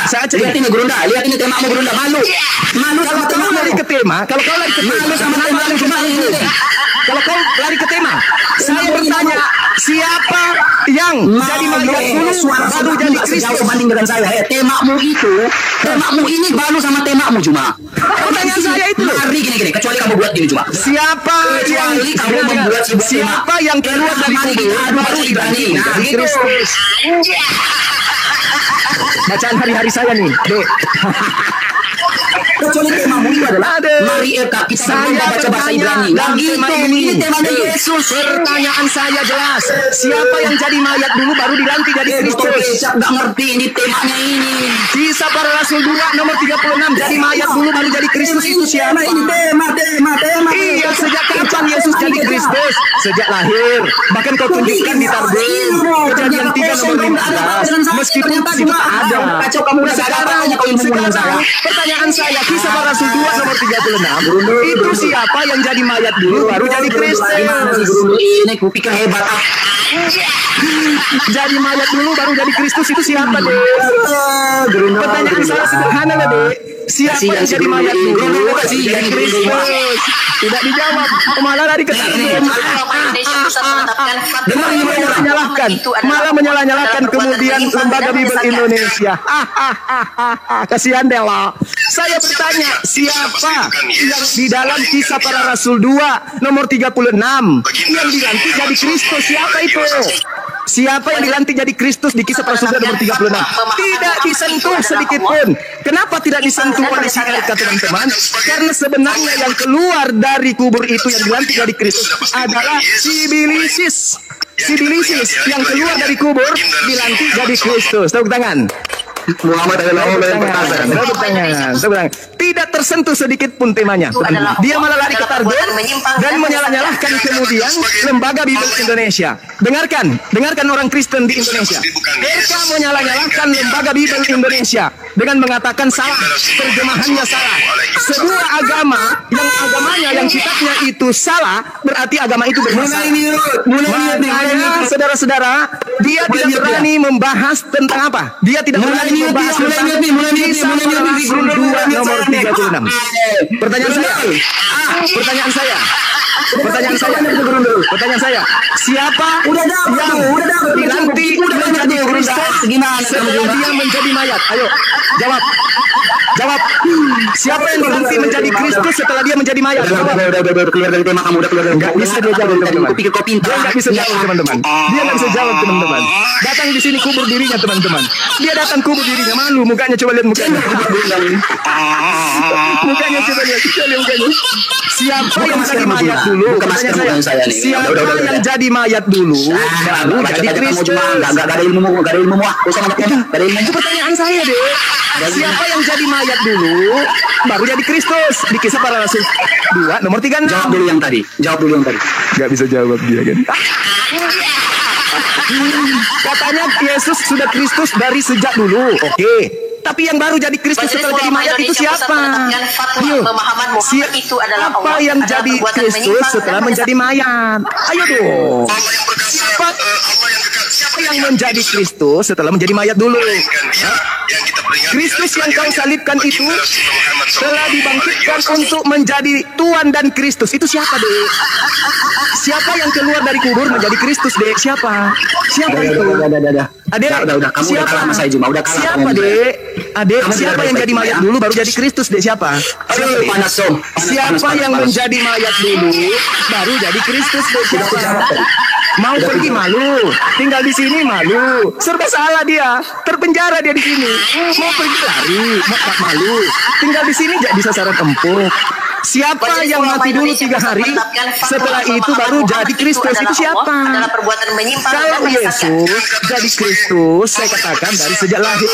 Saya cek. Lihat ini Gurunda, lihat ini temakmu Gurunda, malu. Malu sama Kalau kau lari temakmu. ke tema, kalau kau lari ke tema, Malu sama temakmu cuma ini deh. kalau kau lari ke tema, saya bertanya, siapa yang jadi mayat dulu baru jadi Kristus? Sebanding dengan saya, temakmu itu, temakmu ini balu sama temakmu cuma. Pertanyaan saya itu loh. Mari gini, kecuali kamu buat gini cuma. Siapa yang Kecuali kamu membuat sebuah siapa tema. yang keluar dari Mari kubur kita adu baru baca Ibrani. Nah, jadi gitu. Kristus? Bacaan hari-hari saya nih, Dek. Kecuali temamu itu adalah Ada. mari Eka kita Saya baca bahasa bertanya Ibrani. dalam Nah, tema gitu. ini. Ini temanya Dek, Yesus. Pertanyaan saya jelas. Siapa yang jadi mayat dulu baru dilantik jadi Botol Kristus? kecap nggak ngerti ini temanya ini. Kisah para Rasul 2 nomor 36. Jadi mayat dulu baru jadi Kristus itu siapa? Ini tema. Iya, sejak kapan Yesus jadi Kristus? Sejak lahir. Bahkan kau tunjukkan di Targum. Kejadian 3 nomor 15. Meskipun situ ada. Kacau kamu udah gak ada kau ilmu dengan saya. Pertanyaan saya, kisah para Rasul 2 nomor 36. Itu siapa yang jadi mayat dulu baru jadi Kristus? Guru ini kupikir hebat. Jadi mayat dulu baru jadi Kristus itu siapa, Dek? Pertanyaan saya sederhana lah, Dek. Siapa yang jadi mayat dulu baru jadi Kristus? Tidak dijawab. Malah dari ketargum. Malah menyalah-nyalahkan kemudian Lembaga Bibel Indonesia. Kasihan Dela. Saya bertanya, siapa yang di dalam kisah para Rasul 2 nomor 36 yang dilantik jadi Kristus? Siapa itu? Siapa yang dilantik jadi Kristus di kisah para Rasul 2 nomor 36? Tidak disentuh sedikit pun. Kenapa tidak disentuh oleh si Elka, teman-teman? Karena sebenarnya yang keluar dari kubur itu yang dilantik jadi Kristus adalah si Bilisis. Si Bilisis yang keluar dari kubur dilantik jadi Kristus. Tepuk tangan. Muhammad adalah Allah yang perkasa. Tepuk tangan. Tidak tersentuh sedikit pun temanya. Dia malah lari ke Targum dan menyalah-nyalahkan kemudian Lembaga Bibel Indonesia. Dengarkan orang Kristen di Indonesia. Mereka menyalah-nyalahkan Lembaga Bibel Indonesia dengan mengatakan salah, terjemahannya salah. Sebuah agama yang agamanya, yang kitabnya itu salah, berarti agama itu bermasalah. Makanya saudara-saudara, dia tidak berani membahas tentang apa? Dia tidak berani membahas tentang kisah para Rasul 2 nomor 36. Pertanyaan saya, Pertanyaan saya, siapa yang dilantik menjadi Kristus setelah dia menjadi mayat? Ayo, jawab. Siapa yang dilantik menjadi Kristus setelah dia menjadi mayat? Udah keluar dari tema kamu, udah keluar dari Nggak bisa dia jawab, teman-teman. Pikir kau pintar. Dia nggak bisa jawab, teman-teman. Datang di sini kubur dirinya, teman-teman. Dia datang kubur dirinya, malu mukanya, coba lihat mukanya. Mukanya coba lihat mukanya. Siapa yang jadi mayat dulu? Pertanyaan saya. Siapa yang jadi mayat dulu? Baru jadi Kristus. Gak ada ilmu, gak ada ilmu. Itu pertanyaan saya, deh. Siapa yang jadi mayat dulu? Baru jadi Kristus. Di Kisah Para Rasul 2 nomor 36. Jawab dulu yang tadi. Gak bisa jawab dia kan. Katanya Yesus sudah Kristus dari sejak dulu. Oke. Tapi yang baru jadi Kristus setelah jadi mayat itu siapa? Siapa yang jadi Kristus setelah menjadi mayat? Ayo dong. Siapa yang menjadi Kristus setelah menjadi mayat dulu? Kristus yang kau salibkan itu telah dibangkitkan untuk menjadi Tuhan dan Kristus. Itu siapa, Dek? Siapa yang keluar dari kubur menjadi Kristus, Dek? Siapa itu? Adek, udah. Kamu udah kalah sama saya, Juma. Udah kalah. Siapa, Dek? Adek, siapa yang jadi mayat dulu baru jadi Kristus, Dek? Siapa? Siapa yang menjadi mayat dulu baru jadi Kristus, Dek? Siapa? Mau pergi malu, tinggal di sini malu, serba salah dia, terpenjara dia di sini. Mau pergi lari, mau malu, tinggal di sini jadi sasaran empuk. Siapa yang mati dulu 3 hari, setelah itu baru jadi Kristus? Itu siapa? Kalau Yesus jadi Kristus, saya katakan dari sejak lahir.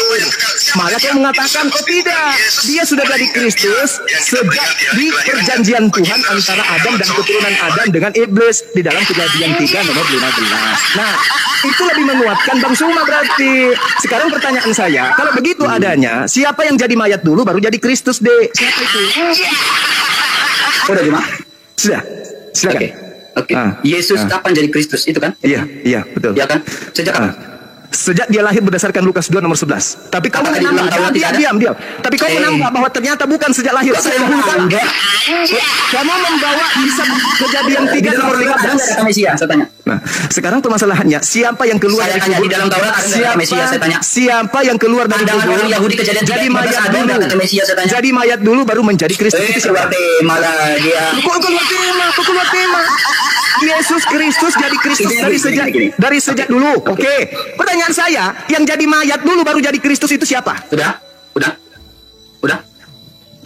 Malah saya mengatakan, oh tidak, dia sudah jadi Kristus sejak di perjanjian Tuhan antara Adam dan keturunan Adam dengan iblis di dalam Kejadian 3 nomor 15. Nah, itu lebih menguatkan Bang Suma berarti. Sekarang pertanyaan saya, kalau begitu adanya, siapa yang jadi mayat dulu baru jadi Kristus, Dek? Siapa itu? Udah, Juma? Sudah. Silakan. Oke. Yesus kapan jadi Kristus? Itu kan? Iya, betul. Iya kan? Sejak kapan? Sejak dia lahir berdasarkan Lukas 2 nomor 11. Tapi kamu menambah, diam. Tapi kamu menambah bahwa ternyata bukan sejak lahir. Saya bukan. Kamu membawa kisah Kejadian 3 nomor 15. Mesias, saya tanya. Nah, sekarang permasalahannya siapa yang keluar dari kubur? Di dalam Taurat ada Mesias, saya tanya. Siapa yang keluar dari kubur? Yahudi Kejadian jadi mayat dulu. Mesias, saya tanya. Jadi mayat dulu baru menjadi Kristus. Itu siapa? Malah dia. Kok keluar tema? Yesus Kristus jadi Kristus dari sejak dulu. Oke. Pertanyaan saya, yang jadi mayat dulu baru jadi Kristus itu siapa? Udah.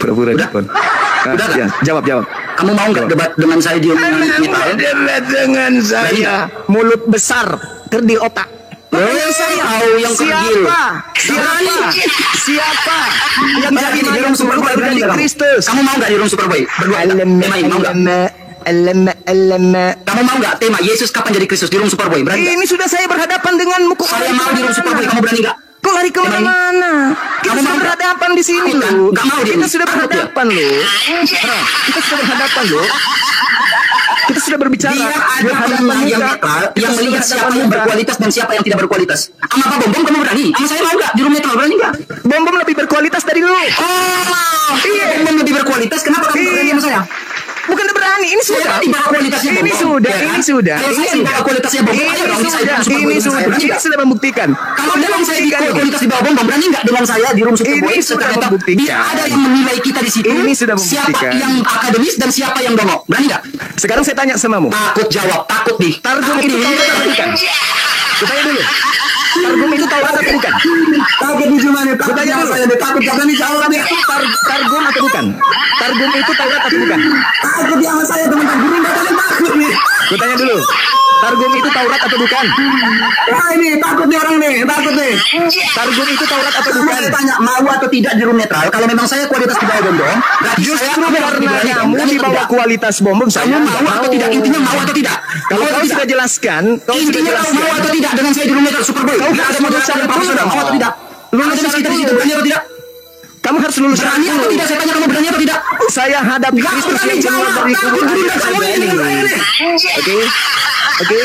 Pura-pura depan. Udah. Ya, jawab. Kamu mau nggak debat dengan saya di debat dengan saya? Mulut besar, kerdil otak. Pertanyaan saya, siapa yang jadi mayat dulu baru jadi Kristus? Kamu mau nggak di room Superboy? Berdua. Mau nggak? Kamu mau nggak tema Yesus kapan jadi Kristus di room Superboy? Berani? Ini sudah saya berhadapan denganmu. Saya mau di room Superboy. Kamu berani nggak? Kok lari ke mana-mana? Kita sudah berhadapan di sini loh. Kita sudah berhadapan loh. Kita sudah berbicara. Dia ada yang netral, yang melihat siapa yang berkualitas dan siapa yang tidak berkualitas. Sama apa Bom kamu berani? Sama saya mau nggak di room netral, berani nggak? Bom lebih berkualitas dari lu. Iya, Bom lebih berkualitas. Kenapa kamu berani sama saya? Bukan berani, ini sudah. Ini sudah membuktikan. Kalau dalam saya di kualitas di bawah Bom berani nggak dengan saya di room Superboy? Ini sudah membuktikan. Ada yang menilai kita di situ. Ini sudah membuktikan. Siapa yang akademis dan siapa yang bongok? Berani nggak? Sekarang saya tanya samamu. Takut jawab, takut nih. Targum itu Taurat atau bukan? Kutanya dulu. Targum itu Taurat atau bukan? Takut di mana? Kutanya dulu. Saya takut jangan dijawab nih. Targum atau bukan? Targum itu Taurat atau bukan? Takut di sama saya teman-teman. Guru bakalan takut nih. Kutanya dulu. Targum itu Taurat atau bukan? Wah ini takut nih orang nih, takut nih. Targum itu Taurat atau bukan? Saya tanya mau atau tidak di room netral. Kalau memang saya kualitas di bawah Bom, justru karena kamu di bawah kualitas Bom, saya mau atau tidak? Intinya mau atau tidak? Kalau kau sudah jelaskan, intinya mau atau tidak dengan saya di room netral Superboy. Kau harus lulus syarat dulu dong. Mau atau tidak? Lulus kita di situ berani atau tidak? Kamu harus lulus syarat dulu. Berani atau tidak? Saya tanya kamu berani atau tidak? Saya hadapi Kristus yang keluar dari kubur. Oke.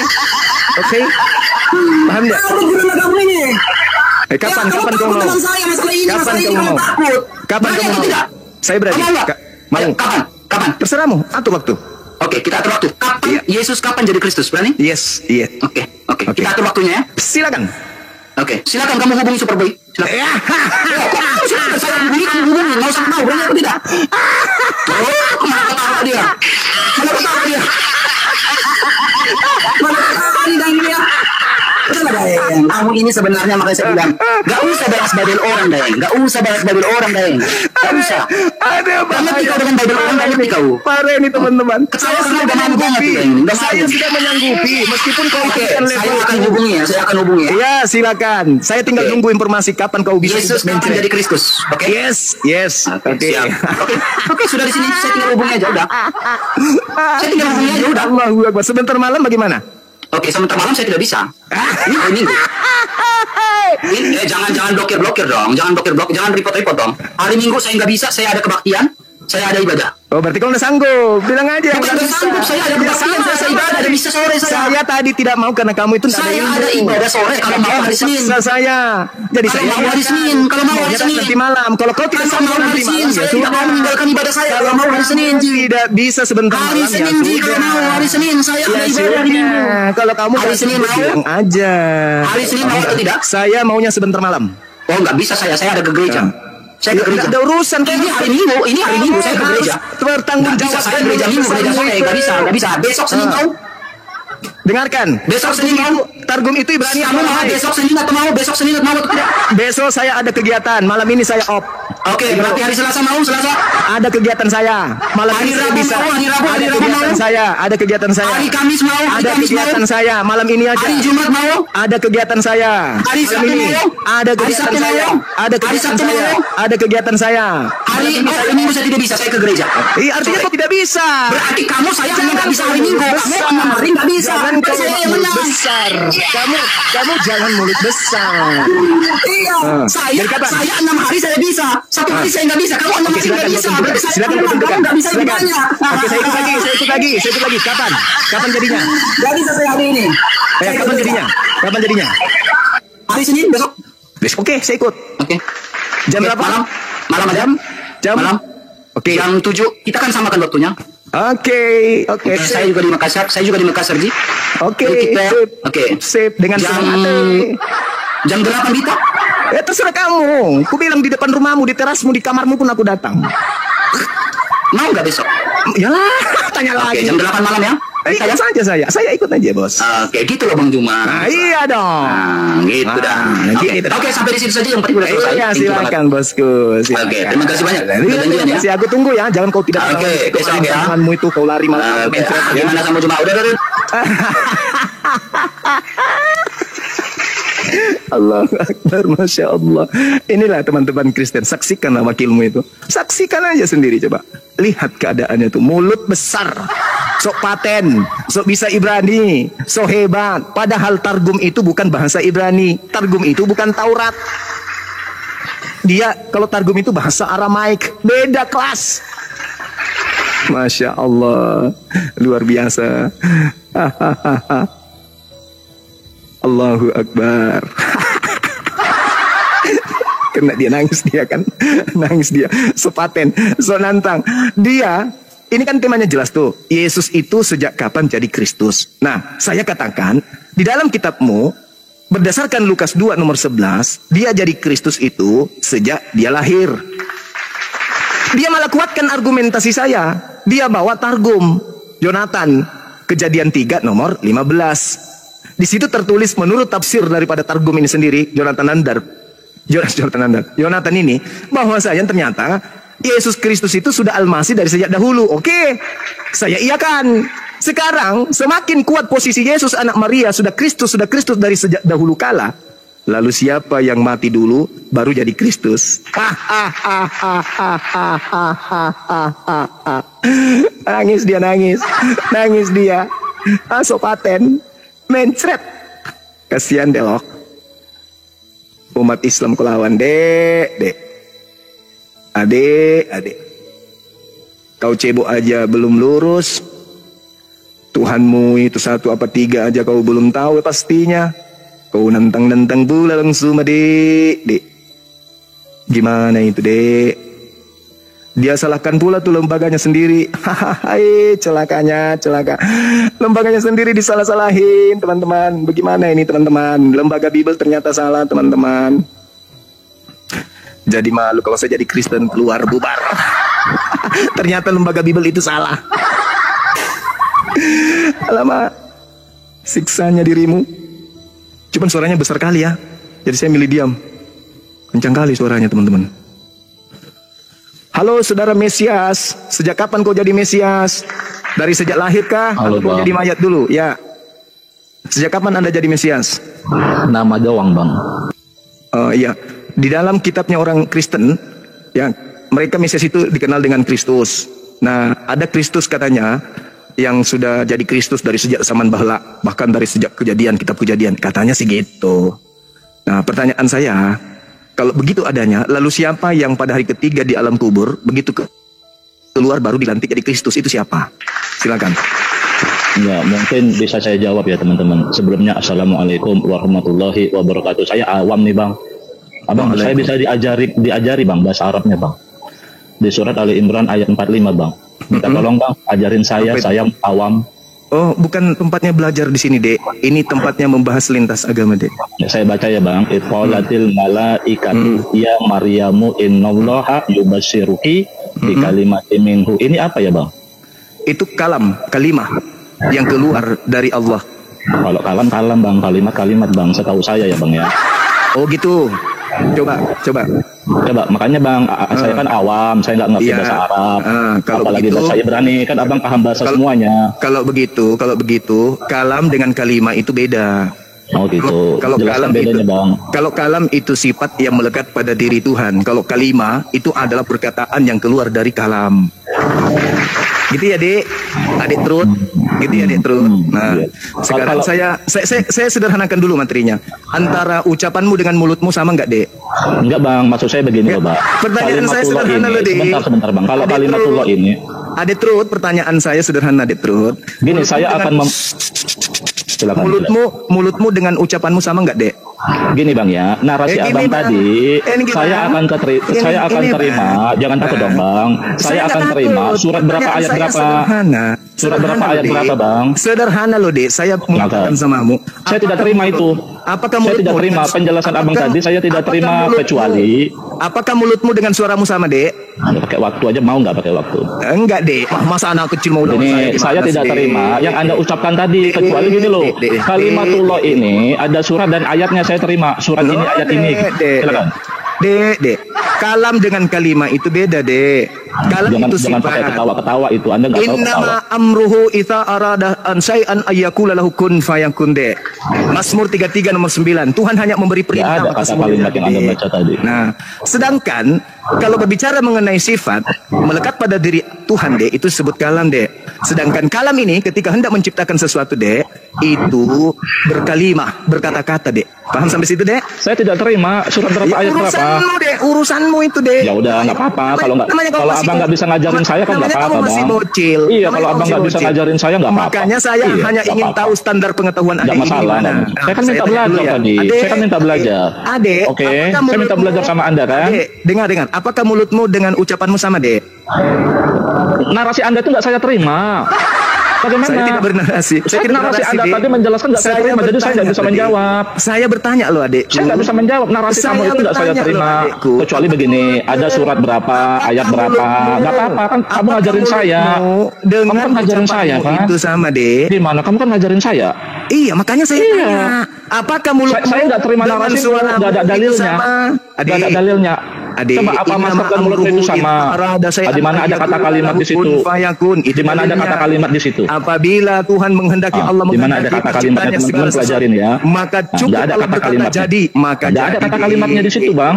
Paham enggak? Kapan kau mau? Kapan kau mau? Saya berani. Mau? Kapan? Terserahmu, atur waktu. Oke. Oke, kita atur waktu. Kapan Yesus kapan jadi Kristus? Berani? Yes, iya. Oke. Kita atur waktunya ya. Silakan. Oke, silakan kamu hubungi Superboy. Silakan. Silakan saya kamu hubungi. Nggak usah tahu, berani atau tidak? Mana ketawa dia? Mana ketawa dia? Kamu ini sebenarnya makanya saya bilang gak usah balas badil orang, Dayeng. Gak usah balas badil orang, Dayeng. Gak usah. Karena kau dengan badil orang, gak ngerti kau. Parah ini teman-teman. Saya sudah menyanggupi. Saya sudah menyanggupi. Meskipun kau saya akan hubungi ya. Saya akan hubungi ya. Ya, silakan. Saya tinggal nunggu informasi kapan kau bisa Yesus kapan jadi Kristus. Oke. Yes. Oke. Oke, sudah di sini. Saya tinggal hubungi aja udah. Saya tinggal hubungi aja udah. Allahu Akbar. Sebentar malam bagaimana? Oke, sebentar malam saya tidak bisa. Ini hari Minggu. Jangan blokir dong. Jangan report dong. Hari Minggu saya nggak bisa. Saya ada kebaktian. Saya ada ibadah. Oh, berarti kau udah sanggup. Bilang aja. Bukan udah sanggup. Saya ada kebaktian. Saya ibadah. Ada bisa sore saya. Saya tadi tidak mau karena kamu itu Saya ada ibadah sore. Kalau mau hari Senin. Saya. Jadi Kalau saya mau hari Senin. Kalau mau hari Senin. Nanti malam. Kalau kau tidak Kalau mau hari Senin. Saya tidak mau meninggalkan ibadah saya. Kalau mau hari Senin. Tidak bisa sebentar malam. Hari Senin. Kalau mau hari Senin. Saya ada ibadah hari Minggu. Kalau kamu hari Senin mau aja. Hari Senin mau atau tidak? Saya maunya sebentar malam. Oh, nggak bisa saya ada ke gereja. Saya ke gereja. Ada urusan. Ini hari Minggu saya ke gereja. Bertanggung jawab. Saya gereja Minggu, gereja sore. Nggak bisa. Besok Senin mau. Dengarkan. Besok Senin mau. Targum itu Ibrani. Kamu mau besok Senin atau mau? Besok Senin atau mau atau tidak? Besok saya ada kegiatan. Malam ini saya off. Oke, berarti hari Selasa mau? Selasa? Ada kegiatan saya. Malam hari ini Rabu bisa. Mau? Hari Rabu kegiatan mau? saya. Ada kegiatan saya. Hari Kamis mau? Ada kegiatan saya. Malam ini aja. Hari Jumat mau? Ada kegiatan saya. Hari Sabtu mau? Ada kegiatan saya. Ada kegiatan saya. Ada kegiatan saya. Hari Minggu saya tidak bisa. Saya ke gereja. Artinya kok tidak bisa? Berarti kamu saya hanya nggak bisa hari Minggu. Kamu 6 hari nggak bisa. Jangan kamu saya yang menang. Besar. Kamu jangan mulut besar. Iya. Saya 6 hari saya bisa. 1 hari saya nggak bisa. Kamu 6 hari nggak bisa. Berarti saya nggak bisa banyak. Oke, saya ikut lagi. Kapan jadinya? Nggak bisa saya hari ini. Kapan jadinya? Hari Senin besok. Oke, saya ikut. Oke. Jam berapa? Malam aja. Malam. Oke. Jam 7. Kita kan samakan waktunya. Oke. Saya juga di Makassar, Ji. Oke. Sip. Dengan jam 8 Bita. Terserah kamu. Ku bilang di depan rumahmu, di terasmu, di kamarmu pun aku datang. Mau nggak besok? Yalah, tanya lagi. Jam 8 malam ya? Ikut saja saya ikut aja, Bos. Oke, gitu loh Bang Juma. Iya dong. Gitu dah. Oke, sampai di situ saja yang penting udah selesai. Iya, silakan Bosku. Oke, terima kasih banyak. Terima kasih, aku tunggu ya. Jangan kau tidak. Oke, besok ya. Tanganmu itu kau lari malah. Gimana sama Juma? Udah. Allah Akbar, Masya Allah. Inilah teman-teman Kristen. Saksikanlah wakilmu itu. Saksikan aja sendiri coba. Lihat keadaannya tuh. Mulut besar. Sok paten. Sok bisa Ibrani. Sok hebat. Padahal Targum itu bukan bahasa Ibrani. Targum itu bukan Taurat. Dia kalau Targum itu bahasa Aramaik. Beda kelas. Masya Allah. Luar biasa. Allahu Akbar. Kena dia nangis kan. Nangis dia. Sepaten. So nantang. Dia. Ini kan temanya jelas tuh. Yesus itu sejak kapan jadi Kristus. Nah, saya katakan. Di dalam kitabmu. Berdasarkan Lukas 2 nomor 11. Dia jadi Kristus itu sejak dia lahir. Dia malah kuatkan argumentasi saya. Dia bawa Targum. Yonatan. Kejadian 3 nomor 15. Di situ tertulis menurut tafsir daripada Targum ini sendiri, Yonatan ini, bahwasanya ternyata Yesus Kristus itu sudah Al-Masih dari sejak dahulu. Oke, saya iakan. Sekarang semakin kuat posisi Yesus anak Maria sudah Kristus dari sejak dahulu kala. Lalu siapa yang mati dulu baru jadi Kristus? Nangis dia. Sopaten. Mencret. Kasihan delok. Umat Islam kelawan dek. Adik. Kau cebok aja belum lurus. Tuhanmu itu 1 apa 3 aja kau belum tahu pastinya. Kau nentang pula langsung dek. Gimana itu dek? Dia salahkan pula tuh lembaganya sendiri. Hahaha, celakanya, celaka. Lembaganya sendiri disalah-salahin, teman-teman. Bagaimana ini, teman-teman? Lembaga Bible ternyata salah, teman-teman. Jadi malu kalau saya jadi Kristen, keluar bubar. Ternyata lembaga Bible itu salah. Alamak, siksanya dirimu. Cuman suaranya besar kali ya. Jadi saya milih diam. Kencang kali suaranya, teman-teman. Halo saudara Mesias, sejak kapan kau jadi Mesias? Dari sejak lahir kah? Halo, Atau kau Bang. jadi mayat dulu? Ya. Sejak kapan Anda jadi Mesias? Nama doang, Bang. Iya. Di dalam kitabnya orang Kristen, ya, mereka Mesias itu dikenal dengan Kristus. Nah, ada Kristus katanya yang sudah jadi Kristus dari sejak zaman bahla, bahkan dari sejak Kejadian, kitab Kejadian. Katanya sih gitu. Nah, pertanyaan saya, kalau begitu adanya, lalu siapa yang pada hari ketiga di alam kubur, begitu keluar baru dilantik jadi Kristus, itu siapa? Silakan. Ya, mungkin bisa saya jawab ya teman-teman. Sebelumnya, Assalamualaikum warahmatullahi wabarakatuh. Saya awam nih Bang. Abang, saya bisa diajari Bang bahasa Arabnya Bang. Di surat Ali Imran ayat 45 Bang. Minta tolong Bang, ajarin saya awam. Oh, bukan tempatnya belajar di sini, Dek. Ini tempatnya membahas lintas agama, Dek. Ya, saya baca ya Bang. Iqalatil malaikatu ya Maryamu innallaha yubasyiruki bi kalimatin minhu. Ini apa ya Bang? Itu kalimah yang keluar dari Allah. Kalau kalam Bang, kalimat Bang. Setahu saya ya Bang ya. Oh gitu. Coba. Makanya Bang, saya kan awam, saya nggak ngerti bahasa Arab. Kalau apalagi begitu, bahasa Ibrani, kan Abang paham bahasa semuanya. Kalau begitu, kalam dengan kalimah itu beda. Oh gitu. Kalau Jelaskan kalam bedanya itu, Bang. kalau kalam itu sifat yang melekat pada diri Tuhan. Kalau kalimah itu adalah perkataan yang keluar dari kalam. Gitu ya, Dek. Adik Trud. Gitu ya, Dek Trud. Nah, sekarang saya sederhanakan dulu materinya. Antara ucapanmu dengan mulutmu sama nggak, Dek? Enggak Bang, maksud saya begini loh Bang. Pertanyaan saya sederhana loh, Dek. Sebentar Bang. Kalau kalimatullah ini, Adik Trud, pertanyaan saya sederhana, Adik Trud. gini, saya akan silakan. Mulutmu dengan ucapanmu sama nggak, Dek? Gini Bang ya, narasi Gini, Abang Bang. tadi, Gini, saya Bang. akan Gini, terima. Bang. Jangan takut dong Bang. Saya akan nggak terima. takut. Surat berapa, Pertanyaan ayat saya berapa? Sederhana. Surat berapa, Sederhana, ayat Dek. berapa Bang? Sederhana loh, Dek. Saya mengatakan samamu. Saya tidak terima itu. Apakah Saya tidak mulutmu terima dengan- penjelasan Abang apakah- tadi. Saya tidak apakah terima mulutmu- kecuali Apakah mulutmu dengan suaramu sama, Dek? pakai waktu aja, mau nggak pakai waktu? Enggak, Dek. Masa anak kecil mau lawan Ini saya gimana tidak sih, terima Dek? yang Anda ucapkan tadi, kecuali gini loh. Dek. Kalimatullah ini ada surat dan ayatnya, saya terima. Surat ini, ayat ini. Silakan. Dek. Kalam dengan kalimah itu beda, Dek. Kalam itu Jangan pakai sifat. ketawa-ketawa itu. Anda nggak tahu ketawa. Innama amruhu idza arada an syai'an ayyakula lahu kun fayakun, Dek. Mazmur 33 nomor 9. Tuhan hanya memberi perintah ada maka kata semua kalimat jadi, yang Anda Dek. baca tadi. Nah, sedangkan kalau berbicara mengenai sifat melekat pada diri Tuhan, Dek, itu disebut kalam, Dek. Sedangkan kalam ini ketika hendak menciptakan sesuatu, Dek, itu berkalimah, berkata-kata, Dek. Paham sampai situ, Dek? Saya tidak terima surat berapa, ayat berapa. Urusanmu, Dek. Urusanmu itu, Dek. Ya udah, nggak apa-apa. Kalau Namanya kamu kalau masih Abang nggak bisa ngajarin saya kan nggak namanya apa-apa kamu masih Bang. bocil. Iya, Namanya kalau kamu Abang masih nggak bisa bocil. ngajarin saya nggak apa-apa. Makanya saya Iya, hanya nggak ingin apa-apa. tahu standar pengetahuan Nggak adik ini masalah. gimana. Saya kan minta tanya belajar dulu ya. tadi. Adik, Saya kan minta belajar. Adik, Oke, apakah saya minta mulutmu- belajar sama Anda kan. Adik, dengar. Apakah mulutmu dengan ucapanmu sama, Dek? Narasi Anda itu nggak saya terima. Bagaimana? Saya tidak bernarasi. Saya tidak narasi bernarasi, Anda Dek. tadi menjelaskan nggak saya terima, jadi saya nggak bisa bertanya, menjawab. Dek. Saya bertanya loh, Adik. Saya nggak bisa menjawab. Narasi Saya kamu itu nggak saya bertanya terima. loh, adikku. Kecuali begini, ada surat berapa, ayat berapa. Nggak apa-apa kan, kamu ngajarin saya. Dengan Kamu kan ngajarin saya ucapanmu kan. itu sama, Dek. Gimana? Kamu kan ngajarin saya. Iya, makanya saya Iya. tanya. Apakah mulutmu Saya nggak terima dengan narasi, suaramu nggak ada itu dalilnya. sama? Nggak ada dalilnya. Adik, Coba apa masker dan mulutmu itu sama? Di mana ada kata kalimat di situ? Di mana ada kata kalimat di situ? Apabila Tuhan menghendaki, Allah di mana ada menghendaki kata kalimatnya, penciptanya teman-teman segala pelajarin ya. maka Nah, cukup nggak ada Allah kata berkata kalimatnya. jadi, maka Nggak ada jadi. kata kalimatnya di situ, Bang.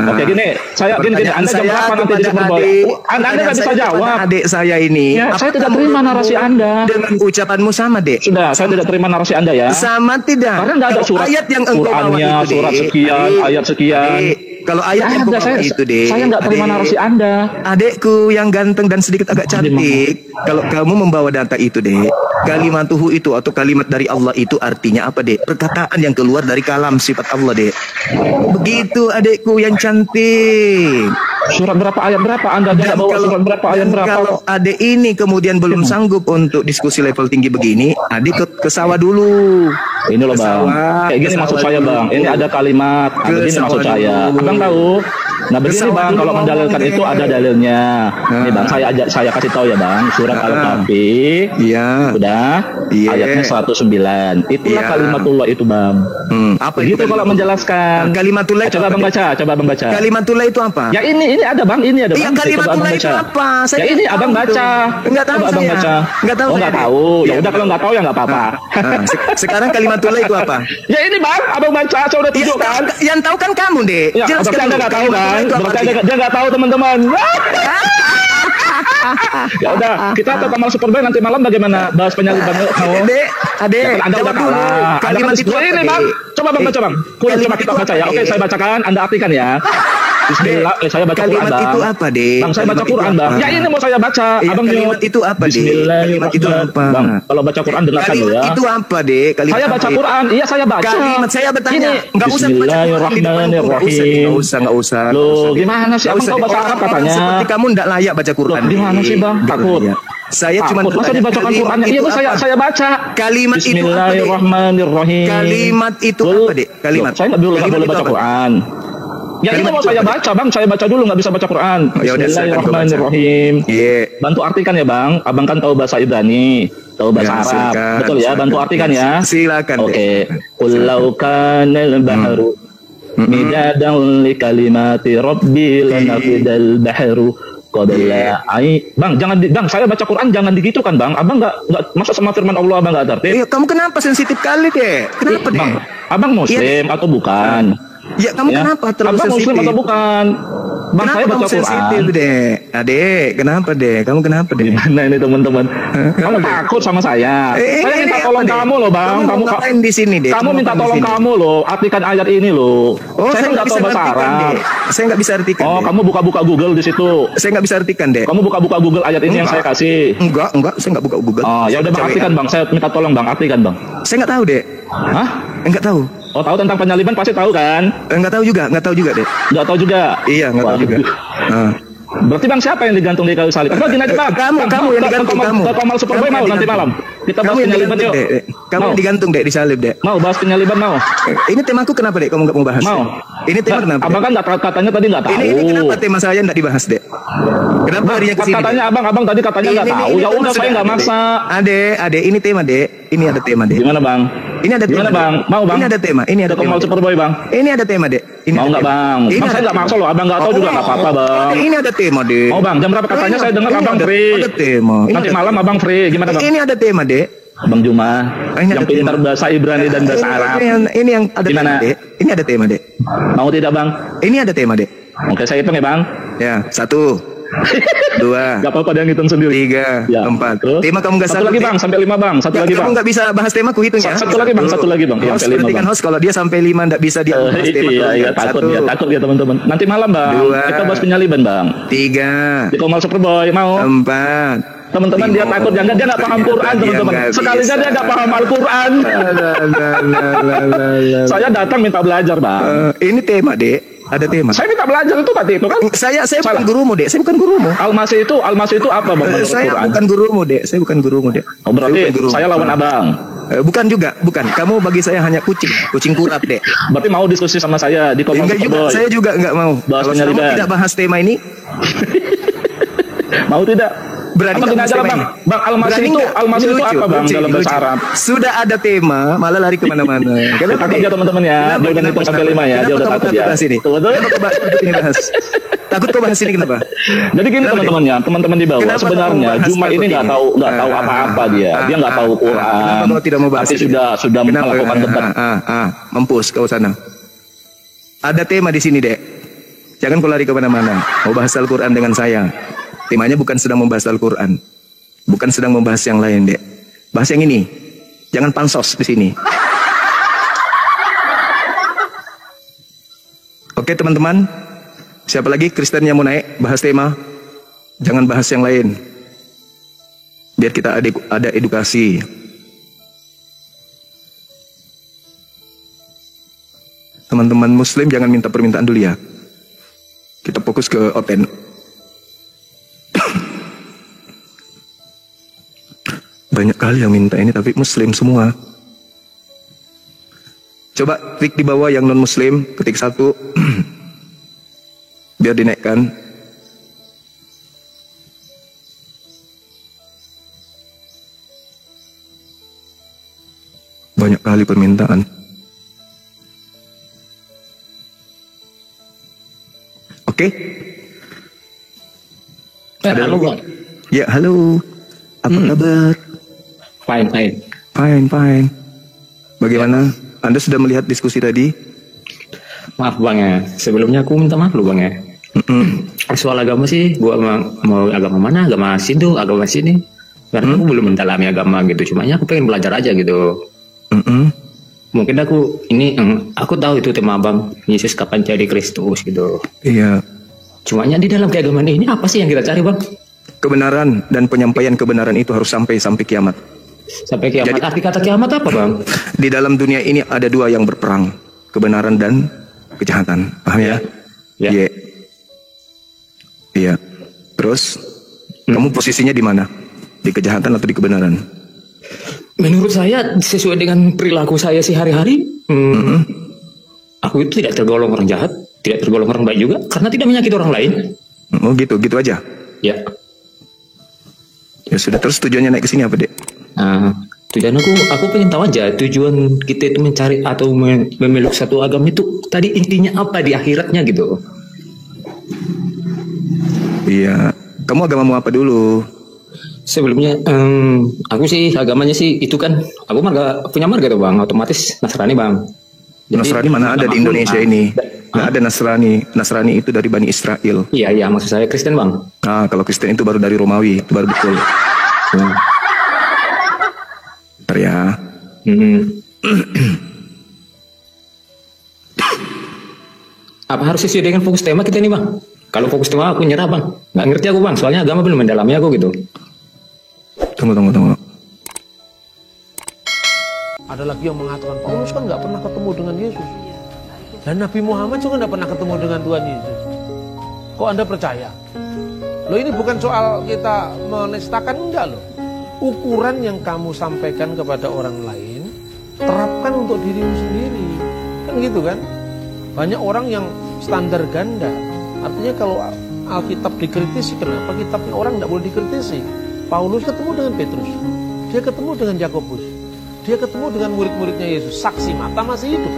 Oke, gini. Saya gini. Pertanyaan Anda jam saya berapa nanti kepada jadi berbohong? adik, Anda nggak pertanyaan bisa saya kepada jawab. Adik saya ini, Ya, saya apakah tidak terima mulutmu narasi Anda. dengan ucapanmu sama, Dek? Sudah, saya tidak terima narasi Anda ya. Sama tidak? Karena nggak ada Kalau surat ayat yang engkau bawa Qurannya, itu, Dek. surat sekian, Adik, ayat sekian. Adik, kalau ayat yang engkau bawa itu, Dek. Saya nggak terima Adik. narasi Anda. Adekku yang ganteng dan sedikit agak cantik, kalau kamu membawa data itu, Dek, kalimatuhu itu atau kalimat dari Allah itu artinya apa, Dek? Perkataan yang keluar dari kalam sifat Allah, Dek. Begitu, adekku yang cantik. Surat berapa ayat berapa? Anda tidak bawa surat berapa ayat berapa? Kalau adik ini kemudian belum sanggup untuk diskusi level tinggi begini, adik ke sawah dulu. Ini loh bang, Pesawat, kayak gini maksud saya bang. Ini ada kalimat, begini Pesawat maksud saya. dulu. Abang tahu? Nah begini Pesawat bang, dulu kalau mendalilkan ngomong, itu deh. ada dalilnya. Nih bang, saya kasih tahu ya bang, surat Al-Kahfi, Iya. udah, Iya. ayatnya 109. Itulah Iya. kalimatullah itu bang. Apa Begitu kalau menjelaskan. Kalimatullah itu Coba apa, bang Dek? baca, coba bang baca. Kalimatullah itu apa? Ya ini ada bang, ini ada bang. Iya, Coba kalimatullah abang itu baca. apa? Saya Ya nggak ini tahu abang itu. baca. Nggak tahu Coba abang saya. baca. Nggak tahu Oh saya, nggak Dek. tahu. Ya Iya. udah kalau nggak tahu ya nggak apa-apa. Sekarang kalimatullah itu apa? Ya ini bang, abang baca, saya udah Ya, tunjukkan. yang tahu kan kamu, Dek. Ya, Jelaskan berarti anda dulu, nggak tahu kalimatullah kan? itu apa, Berarti Dek? dia nggak tahu teman-teman. Ya udah, kita tetap Amal Superboy nanti malam bagaimana bahas penyaliban mau? Adek, Ya kan anda udah jawab dulu. kalah. Anda Kalimat kan itu apa, ini Dek? bang. Coba bang baca bang. Coba Kalimat kita itu baca apa, ya. Oke, Dek? saya bacakan. Anda artikan ya. Bismillah. Saya baca Quran Kalimat bang. itu apa, Dek? Bang, saya baca Kalimat itu Quran bang. apa? Ya ini mau saya baca. Iya, Abang kalimat itu apa, Dek? Kalimat itu apa? Bang, kalau baca Quran dengarkan Kalimat ya. itu apa, Dek? Kalimat Saya apa baca itu? Quran. Iya saya baca. Kalimat saya bertanya. Ini, Nggak usah baca Quran di depan hukum. Bismillahirrahmanirrahim. Nggak usah. Loh, gimana sih? Abang tahu bahasa Arab katanya. Seperti kamu nggak layak baca Quran. Loh, gimana sih, Bang? Takut. Saya cuma Takut. Masa dibacakan Qurannya? Iya, Bu, saya baca. Kalimat itu apa, Dek? Bismillahirrahmanirrahim. Kalimat itu apa, Dek? Kalimat. Loh, saya nggak boleh Kalimat itu baca apa? Quran. Ya Kalimat ini mau itu saya apa, Dek? baca, Bang. Saya baca dulu, nggak bisa baca Quran. Ya udah, silakan kau baca. Bismillahirrahmanirrahim. Iya. Bantu artikan ya, Bang. Abang kan tahu bahasa Ibrani, tahu bahasa Ya, Arab. silakan, Betul ya, bantu silakan. artikan ya. Silakan, Dek. Oke. Qul law kana al-bahru midadan li kalimati rabbi lanafidal bahru qabla ai. Bang, Bang, saya baca Quran jangan digitukan, Bang. Abang nggak masa sama firman Allah Abang nggak tertib? Iya, kamu kenapa sensitif kali, Dek? Kenapa, Dek? Bang, Abang Muslim atau bukan? Ya, kamu Ya. kenapa terlalu Abang sensitif? Muslim atau bukan? Bang, Kenapa saya kamu baca sensitif, Quran. Dek? Adek, kenapa, Dek? Kamu kenapa, Dek? Gimana ini teman-teman? Kamu takut sama saya? Saya minta ini tolong apa, Dek? kamu loh, Bang. Kamu mau ngapain di sini, Dek? Kamu Kamu minta ngapain di tolong sini? kamu loh, artikan ayat ini loh. Oh, saya nggak tahu bahasa artikan, Arab. Dek. Saya nggak bisa artikan, Oh, Dek. kamu buka-buka Google di situ. Saya nggak bisa artikan, Dek. Kamu buka-buka Google ayat ini yang saya kasih. Enggak, saya nggak buka Google. Oh, ya udah Bang, Cewek. artikan Bang. Saya minta tolong Bang, artikan Bang. Saya nggak tahu, Dek. Hah? Enggak tahu. Oh, tahu tentang penyaliban pasti tahu kan? Enggak tahu juga, Dek. Nggak tahu juga. Iya, enggak tahu juga. Waduh. Berarti Bang siapa yang digantung di kayu salib? Atau gini aja Bang. Kamu yang digantung, kamu. Ke Kamal Superboy Kamu mau yang nanti digantung. malam. Kita bahas Kamu yang penyaliban digantung, yuk. Dek. Kamu Mau. yang digantung, Dek, di salib, Dek. Mau bahas penyaliban mau? Ini temaku kenapa, Dek? Kamu nggak mau bahas? Mau. Dek? Ini tema Nggak, kenapa? Abang Dek? kan katanya tadi nggak tahu. Ini kenapa tema saya nggak dibahas, Dek? Kenapa harinya kesini? Katanya abang tadi katanya nggak tahu. Ya udah saya nggak maksa. Adek, ini tema, Dek. Ini ada tema, Dek. Gimana Bang? Ini ada tema. Gimana Bang? Dek. Mau Bang? Ini ada tema. Ini ada Ke tema. Kamal Dek. Superboy Bang. Ini ada tema, Dek. Ini Mau ada nggak tema. Bang? Ini Bang ada saya nggak tema. maksa loh. Abang nggak tahu juga nggak apa-apa Bang. Ini ada tema, Dek. Oh Bang, jam berapa katanya saya dengar Ini Abang ada- free. Ada tema. Ini Nanti ada malam tema. Abang free. Gimana Bang? Ini ada tema, Dek. Bang Juma, Ini yang ada tema. pintar bahasa Ibrani dan bahasa Arab. Ini yang ada Gimana? tema, Dek. Ini ada tema, Dek. Mau tidak Bang? Ini ada tema, Dek. Oke saya hitung ya Bang. Ya, 1, 2, Gak apa-apa dia ngitung sendiri. 3, Ya. 4. Terus? Tema kamu nggak Satu sanggup, lagi Dek. Bang, sampai 5 Bang. Satu lagi Kamu Bang. nggak bisa bahas tema, ku hitung ya. Satu lagi, Bang. Satu lagi, Bang. Iya, Host, sampai 5, perhatikan Bang. host, kalau dia sampai 5 nggak bisa dia bahas tema. Iya, takut ya, takut ya teman-teman. Nanti malam Bang, 2, kita bahas penyaliban Bang. 3, Di Kamal Superboy mau? 4. Teman-teman dia takut jangan dia nggak paham Quran teman-teman. Sekalinya dia nggak paham Al-Quran. Saya datang minta belajar Bang. Ini tema, Dek. Ada tema. Saya minta belajar itu tadi itu kan. Saya Salah. bukan gurumu, Dek. Saya bukan gurumu. Almasi itu apa Bang? menurut Saya Quran? bukan gurumu, Dek. Saya bukan gurumu, Dek. Oh, berarti bukan gurumu. saya lawan Abang. Bukan juga, bukan. Kamu bagi saya hanya kucing kurap, Dek. Berarti mau diskusi sama saya di Kamal Enggak juga, Superboy. saya juga enggak mau. Bahas Kalau kamu penyaliban. tidak bahas tema ini, Mau tidak? berani Apa nggak gini bahas aja lah, tema Bang? ini? Bang, Almasi Berani itu nggak? Almasi itu Lucu, apa Bang lucu, dalam bahasa lucu. Arab? Sudah ada tema, malah lari kemana-mana. Kenapa, Takut Dek? ya teman-teman ya, dia udah ngitung sampai 5 ya, dia udah takut ya. Bahas ini? Betul, betul. Kenapa kau takut ini bahas? Takut kau bahas ini kenapa? Jadi gini Kenapa, teman-temannya, teman-teman di bawah Kenapa sebenarnya kamu bahas Juma ini takut nggak ini? tahu apa-apa dia nggak tahu Quran. Kenapa kau tidak mau bahas Tapi ini? sudah Kenapa? melakukan debat. Mampus kau sana. Ada tema di sini, Dek. Jangan kau lari kemana-mana. Mau bahas Al-Quran dengan saya. Temanya bukan sedang membahas Al-Quran. Bukan sedang membahas yang lain, Dek. Bahas yang ini. Jangan pansos di sini. Oke, teman-teman. Siapa lagi Kristen yang mau naik? Bahas tema. Jangan bahas yang lain. Biar kita ada edukasi. Teman-teman Muslim jangan minta permintaan dulu ya. Kita fokus ke Oten. Banyak kali yang minta ini tapi Muslim semua. Coba klik di bawah yang non Muslim, ketik 1 biar dinaikkan. Banyak kali permintaan. Oke? Halo Bang. Ya, halo. Apa kabar? Fine, fine. Fine. Bagaimana? Anda sudah melihat diskusi tadi? Maaf Bang ya. Sebelumnya aku minta maaf loh Bang ya. Soal agama sih, gua mau agama mana? Agama Hindu, agama sini. Karena aku belum mendalami agama gitu. Cuma aku pengen belajar aja gitu. Mungkin aku tahu itu tema Bang. Yesus kapan jadi Kristus gitu. Iya. Cumanya di dalam keagamaan ini apa sih yang kita cari Bang? Kebenaran dan penyampaian kebenaran itu harus sampai kiamat. Sampai kiamat. Jadi- Arti kata kiamat apa Bang? Di dalam dunia ini ada dua yang berperang, kebenaran dan kejahatan. Paham ya? Ya. Iya. Iya. Terus kamu posisinya di mana? Di kejahatan atau di kebenaran? Menurut saya sesuai dengan perilaku saya sehari-hari, aku itu tidak tergolong orang jahat, tidak tergolong orang baik juga, karena tidak menyakiti orang lain. Oh gitu aja. Ya, Ya sudah, terus tujuannya naik ke sini apa, Dek? nah, tujuan aku pengen tahu aja tujuan kita itu mencari atau memeluk satu agama itu tadi intinya apa di akhiratnya gitu. Iya. Kamu agamamu apa dulu? Sebelumnya, aku sih agamanya sih itu kan, aku punya marga tuh Bang, otomatis Nasrani Bang. Jadi, Nasrani mana ada di agamaku, Indonesia ini? Nggak ada Nasrani. Nasrani itu dari Bani Israel. Iya, maksud saya Kristen Bang. Ah, kalau Kristen itu baru dari Romawi, itu baru betul. Bentar ya. Apa harus sesuai dengan fokus tema kita nih Bang? Kalau fokus tema aku nyerah Bang. Nggak ngerti aku Bang, soalnya agama belum mendalami aku gitu. Tunggu. Ada lagi yang mengatakan Paulus kan nggak pernah ketemu dengan Yesus. Dan Nabi Muhammad juga nggak pernah ketemu dengan Tuhan Yesus. Kok Anda percaya? Loh, ini bukan soal kita menistakan, enggak loh. Ukuran yang kamu sampaikan kepada orang lain, terapkan untuk dirimu sendiri. Kan gitu kan? Banyak orang yang standar ganda. Artinya kalau Alkitab dikritisi, kenapa kitabnya orang tidak boleh dikritisi? Paulus ketemu dengan Petrus, dia ketemu dengan Yakobus, dia ketemu dengan murid-muridnya Yesus, saksi mata masih hidup.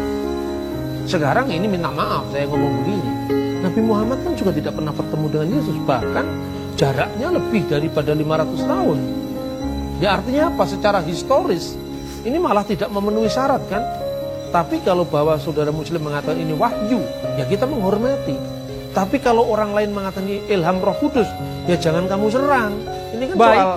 Sekarang ini minta maaf saya ngomong begini, Nabi Muhammad kan juga tidak pernah bertemu dengan Yesus, bahkan jaraknya lebih daripada 500 tahun. Ya artinya apa? Secara historis ini malah tidak memenuhi syarat kan? Tapi kalau bahwa saudara muslim mengatakan ini wahyu, ya kita menghormati. Tapi kalau orang lain mengatakan ini ilham Roh Kudus, ya jangan kamu serang. Ini kan soal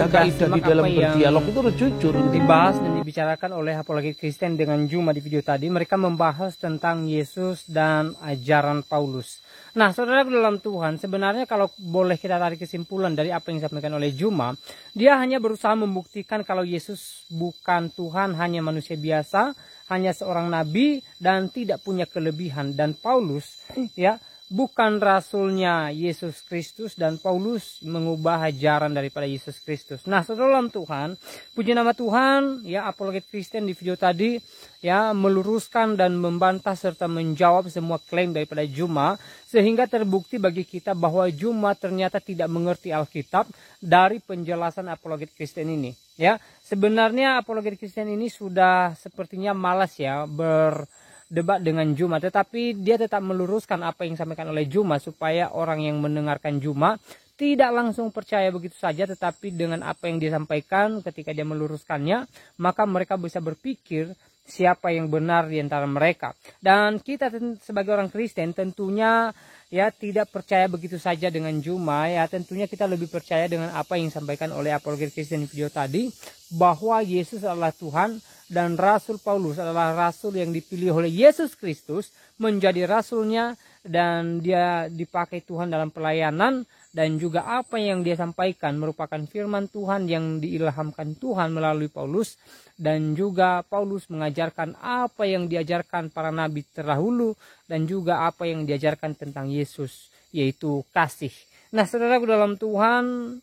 kaidah di dalam berdialog itu harus jujur. Dibahas dan dibicarakan oleh apologet Kristen dengan Juma di video tadi. Mereka membahas tentang Yesus dan ajaran Paulus. Nah, saudara dalam Tuhan, sebenarnya kalau boleh kita tarik kesimpulan dari apa yang disampaikan oleh Juma, dia hanya berusaha membuktikan kalau Yesus bukan Tuhan, hanya manusia biasa, hanya seorang nabi dan tidak punya kelebihan. Dan Paulus ya bukan rasulnya Yesus Kristus, dan Paulus mengubah ajaran daripada Yesus Kristus. Nah, saudara dalam Tuhan, puji nama Tuhan, ya apologet Kristen di video tadi ya meluruskan dan membantah serta menjawab semua klaim daripada Juma, sehingga terbukti bagi kita bahwa Juma ternyata tidak mengerti Alkitab dari penjelasan apologet Kristen ini. Ya, sebenarnya apologet Kristen ini sudah sepertinya malas ya berdebat dengan Juma, tetapi dia tetap meluruskan apa yang disampaikan oleh Juma supaya orang yang mendengarkan Juma tidak langsung percaya begitu saja, tetapi dengan apa yang disampaikan ketika dia meluruskannya, maka mereka bisa berpikir siapa yang benar di antara mereka. Dan kita sebagai orang Kristen tentunya ya tidak percaya begitu saja dengan Juma, ya tentunya kita lebih percaya dengan apa yang disampaikan oleh apologet Kristen di video tadi, bahwa Yesus adalah Tuhan dan Rasul Paulus adalah rasul yang dipilih oleh Yesus Kristus menjadi rasulnya dan dia dipakai Tuhan dalam pelayanan, dan juga apa yang dia sampaikan merupakan firman Tuhan yang diilhamkan Tuhan melalui Paulus, dan juga Paulus mengajarkan apa yang diajarkan para nabi terdahulu, dan juga apa yang diajarkan tentang Yesus, yaitu kasih. Nah, saudaraku dalam Tuhan,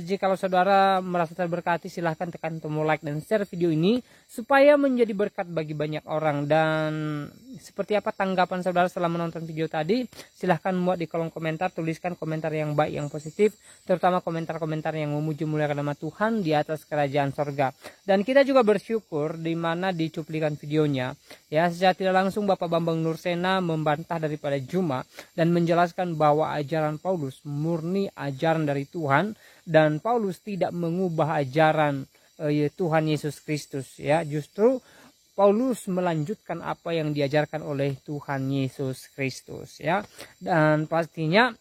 jikalau saudara merasa terberkati, silahkan tekan tombol like dan share video ini supaya menjadi berkat bagi banyak orang. Dan seperti apa tanggapan saudara setelah menonton video tadi, silahkan buat di kolom komentar, tuliskan komentar yang baik, yang positif, terutama komentar-komentar yang memuji muliakan nama Tuhan di atas kerajaan sorga. Dan kita juga bersyukur di mana di cuplikan videonya, ya, secara tidak langsung Bapak Bambang Nursena membantah daripada Juma dan menjelaskan bahwa ajaran Paulus murni ajaran dari Tuhan, dan Paulus tidak mengubah ajaran Tuhan Yesus Kristus, ya. Justru Paulus melanjutkan apa yang diajarkan oleh Tuhan Yesus Kristus, ya. Dan pastinya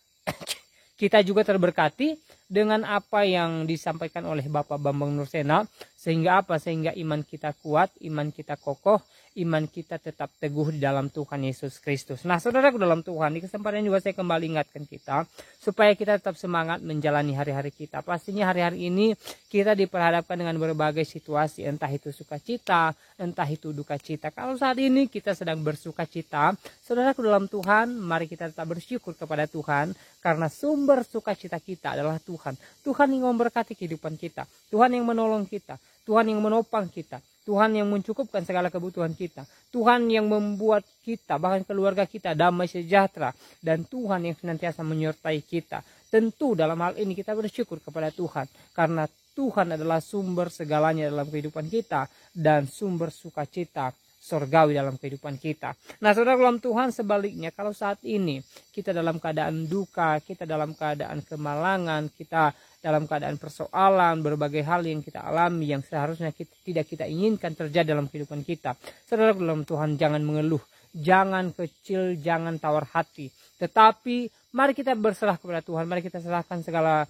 kita juga terberkati dengan apa yang disampaikan oleh Bapak Bambang Nursena, sehingga apa? Sehingga iman kita kuat, iman kita kokoh, iman kita tetap teguh di dalam Tuhan Yesus Kristus. Nah, saudaraku dalam Tuhan, di kesempatan juga saya kembali ingatkan kita supaya kita tetap semangat menjalani hari-hari kita. Pastinya hari-hari ini kita diperhadapkan dengan berbagai situasi, entah itu sukacita, entah itu duka cita. Kalau saat ini kita sedang bersukacita, saudaraku dalam Tuhan, mari kita tetap bersyukur kepada Tuhan, karena sumber sukacita kita adalah Tuhan. Tuhan yang memberkati kehidupan kita, Tuhan yang menolong kita, Tuhan yang menopang kita, Tuhan yang mencukupkan segala kebutuhan kita, Tuhan yang membuat kita, bahkan keluarga kita, damai sejahtera, dan Tuhan yang senantiasa menyertai kita. Tentu dalam hal ini kita bersyukur kepada Tuhan, karena Tuhan adalah sumber segalanya dalam kehidupan kita, dan sumber sukacita sorgawi dalam kehidupan kita. Nah, saudara dalam Tuhan, sebaliknya, kalau saat ini kita dalam keadaan duka, kita dalam keadaan kemalangan, kita dalam keadaan persoalan, berbagai hal yang kita alami yang seharusnya tidak kita inginkan terjadi dalam kehidupan kita. Saudara dalam Tuhan, jangan mengeluh, jangan kecil, jangan tawar hati, tetapi mari kita berserah kepada Tuhan, mari kita serahkan segala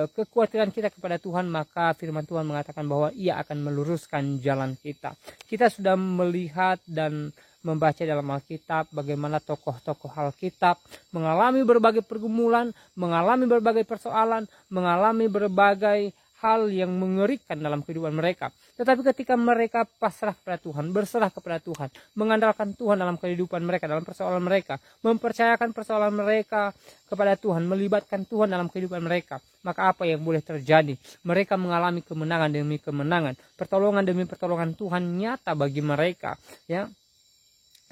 kekhawatiran kita kepada Tuhan, maka firman Tuhan mengatakan bahwa Ia akan meluruskan jalan kita. Kita sudah melihat dan membaca dalam Alkitab bagaimana tokoh-tokoh Alkitab mengalami berbagai pergumulan, mengalami berbagai persoalan, mengalami berbagai hal yang mengerikan dalam kehidupan mereka. Tetapi ketika mereka pasrah kepada Tuhan, berserah kepada Tuhan, mengandalkan Tuhan dalam kehidupan mereka, dalam persoalan mereka, mempercayakan persoalan mereka kepada Tuhan, melibatkan Tuhan dalam kehidupan mereka, maka apa yang boleh terjadi? Mereka mengalami kemenangan demi kemenangan, pertolongan demi pertolongan Tuhan nyata bagi mereka, ya.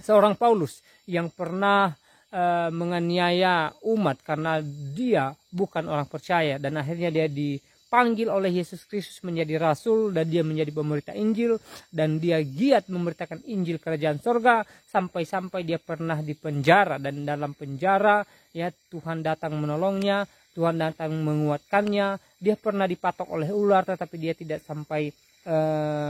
Seorang Paulus yang pernah menganiaya umat karena dia bukan orang percaya, dan akhirnya dia dipanggil oleh Yesus Kristus menjadi rasul, dan dia menjadi pemberita Injil, dan dia giat memberitakan Injil kerajaan sorga, sampai-sampai dia pernah dipenjara, dan dalam penjara, ya, Tuhan datang menolongnya, Tuhan datang menguatkannya. Dia pernah dipatok oleh ular, tetapi dia tidak sampai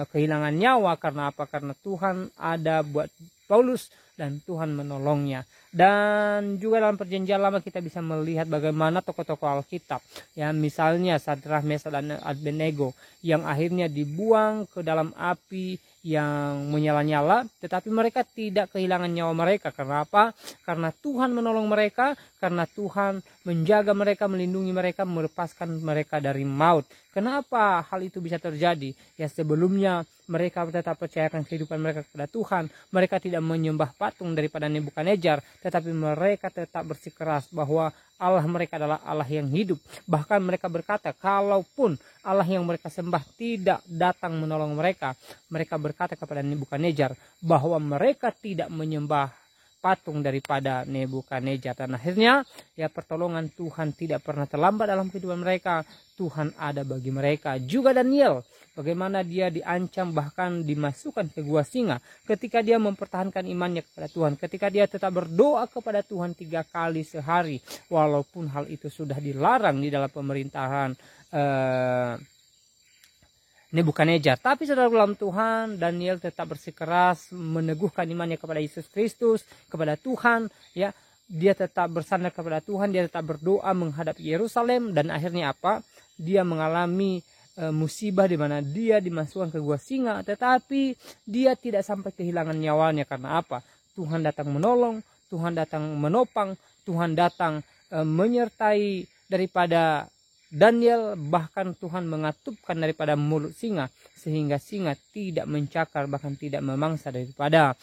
kehilangan nyawa. Karena apa? Karena Tuhan ada buat Paulus dan Tuhan menolongnya. Dan juga dalam perjanjian lama kita bisa melihat bagaimana tokoh-tokoh Alkitab, ya, misalnya Sadrah, Mesach dan Abednego yang akhirnya dibuang ke dalam api yang menyala-nyala, tetapi mereka tidak kehilangan nyawa mereka. Karena apa? Karena Tuhan menolong mereka, karena Tuhan menjaga mereka, melindungi mereka, melepaskan mereka dari maut. Kenapa hal itu bisa terjadi? Ya, sebelumnya mereka tetap percayakan kehidupan mereka kepada Tuhan. Mereka tidak menyembah patung daripada Nebukadnezar, tetapi mereka tetap bersikeras bahwa Allah mereka adalah Allah yang hidup. Bahkan mereka berkata, kalaupun Allah yang mereka sembah tidak datang menolong mereka, mereka berkata kepada Nebukadnezar bahwa mereka tidak menyembah patung daripada Nebukadnezar. Dan akhirnya, ya, pertolongan Tuhan tidak pernah terlambat dalam kehidupan mereka. Tuhan ada bagi mereka. Juga Daniel, bagaimana dia diancam, bahkan dimasukkan ke gua singa, ketika dia mempertahankan imannya kepada Tuhan, ketika dia tetap berdoa kepada Tuhan 3 kali sehari, walaupun hal itu sudah dilarang di dalam pemerintahan Nebukadnezar. Tapi saudara dalam Tuhan, Daniel tetap bersikeras meneguhkan imannya kepada Yesus Kristus, kepada Tuhan, ya. Dia tetap bersandar kepada Tuhan, dia tetap berdoa menghadap Yerusalem, dan akhirnya apa? Dia mengalami musibah di mana dia dimasukkan ke gua singa, tetapi dia tidak sampai kehilangan nyawanya. Karena apa? Tuhan datang menolong, Tuhan datang menopang, Tuhan datang menyertai daripada Daniel, bahkan Tuhan mengatupkan daripada mulut singa sehingga singa tidak mencakar bahkan tidak memangsa daripada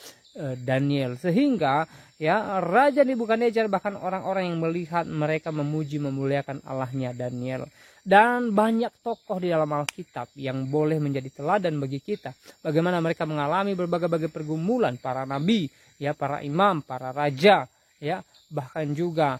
Daniel. Sehingga ya Raja Nebukadnezar bahkan orang-orang yang melihat mereka memuji memuliakan Allahnya Daniel. Dan banyak tokoh di dalam Alkitab yang boleh menjadi teladan bagi kita. Bagaimana mereka mengalami berbagai-bagai pergumulan, para nabi, ya, para imam, para raja, ya, bahkan juga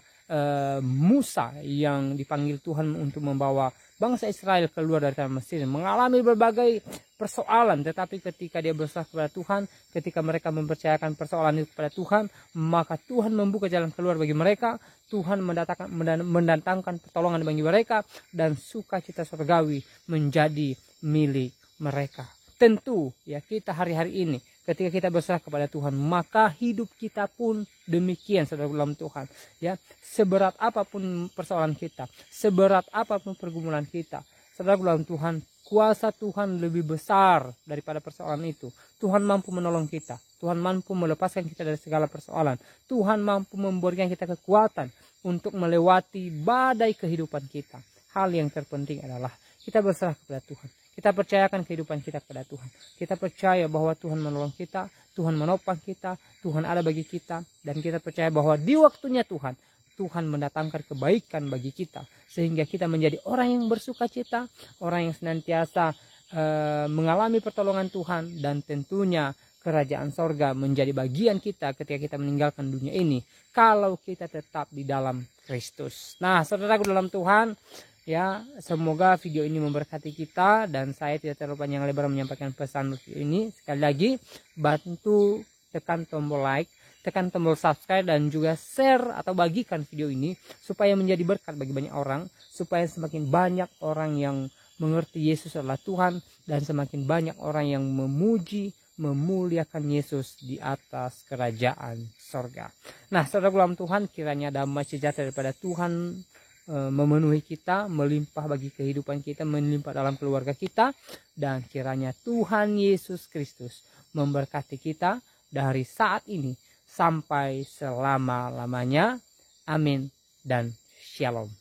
Musa yang dipanggil Tuhan untuk membawa bangsa Israel keluar dari tanah Mesir, mengalami berbagai persoalan, tetapi ketika dia berserah kepada Tuhan, ketika mereka mempercayakan persoalan itu kepada Tuhan, maka Tuhan membuka jalan keluar bagi mereka. Tuhan mendatangkan pertolongan bagi mereka, dan sukacita surgawi menjadi milik mereka. Tentu ya, kita hari-hari ini ketika kita berserah kepada Tuhan, maka hidup kita pun demikian, saudara dalam Tuhan. Ya, seberat apapun persoalan kita, seberat apapun pergumulan kita, saudara dalam Tuhan, kuasa Tuhan lebih besar daripada persoalan itu. Tuhan mampu menolong kita, Tuhan mampu melepaskan kita dari segala persoalan. Tuhan mampu memberikan kita kekuatan untuk melewati badai kehidupan kita. Hal yang terpenting adalah kita berserah kepada Tuhan. Kita percayakan kehidupan kita kepada Tuhan. Kita percaya bahwa Tuhan menolong kita, Tuhan menopang kita, Tuhan ada bagi kita, dan kita percaya bahwa di waktunya Tuhan mendatangkan kebaikan bagi kita, sehingga kita menjadi orang yang bersukacita, orang yang senantiasa mengalami pertolongan Tuhan, dan tentunya kerajaan sorga menjadi bagian kita ketika kita meninggalkan dunia ini, kalau kita tetap di dalam Kristus. Nah, saudaraku dalam Tuhan, ya, semoga video ini memberkati kita, dan saya tidak terlalu panjang lebar menyampaikan pesan video ini. Sekali lagi, bantu tekan tombol like, tekan tombol subscribe, dan juga share atau bagikan video ini supaya menjadi berkat bagi banyak orang, supaya semakin banyak orang yang mengerti Yesus adalah Tuhan, dan semakin banyak orang yang memuji memuliakan Yesus di atas kerajaan sorga. Nah, saudara dalam Tuhan, kiranya damai sejahtera daripada Tuhan memenuhi kita, melimpah bagi kehidupan kita, melimpah dalam keluarga kita, dan kiranya Tuhan Yesus Kristus memberkati kita dari saat ini sampai selama-lamanya. Amin dan shalom.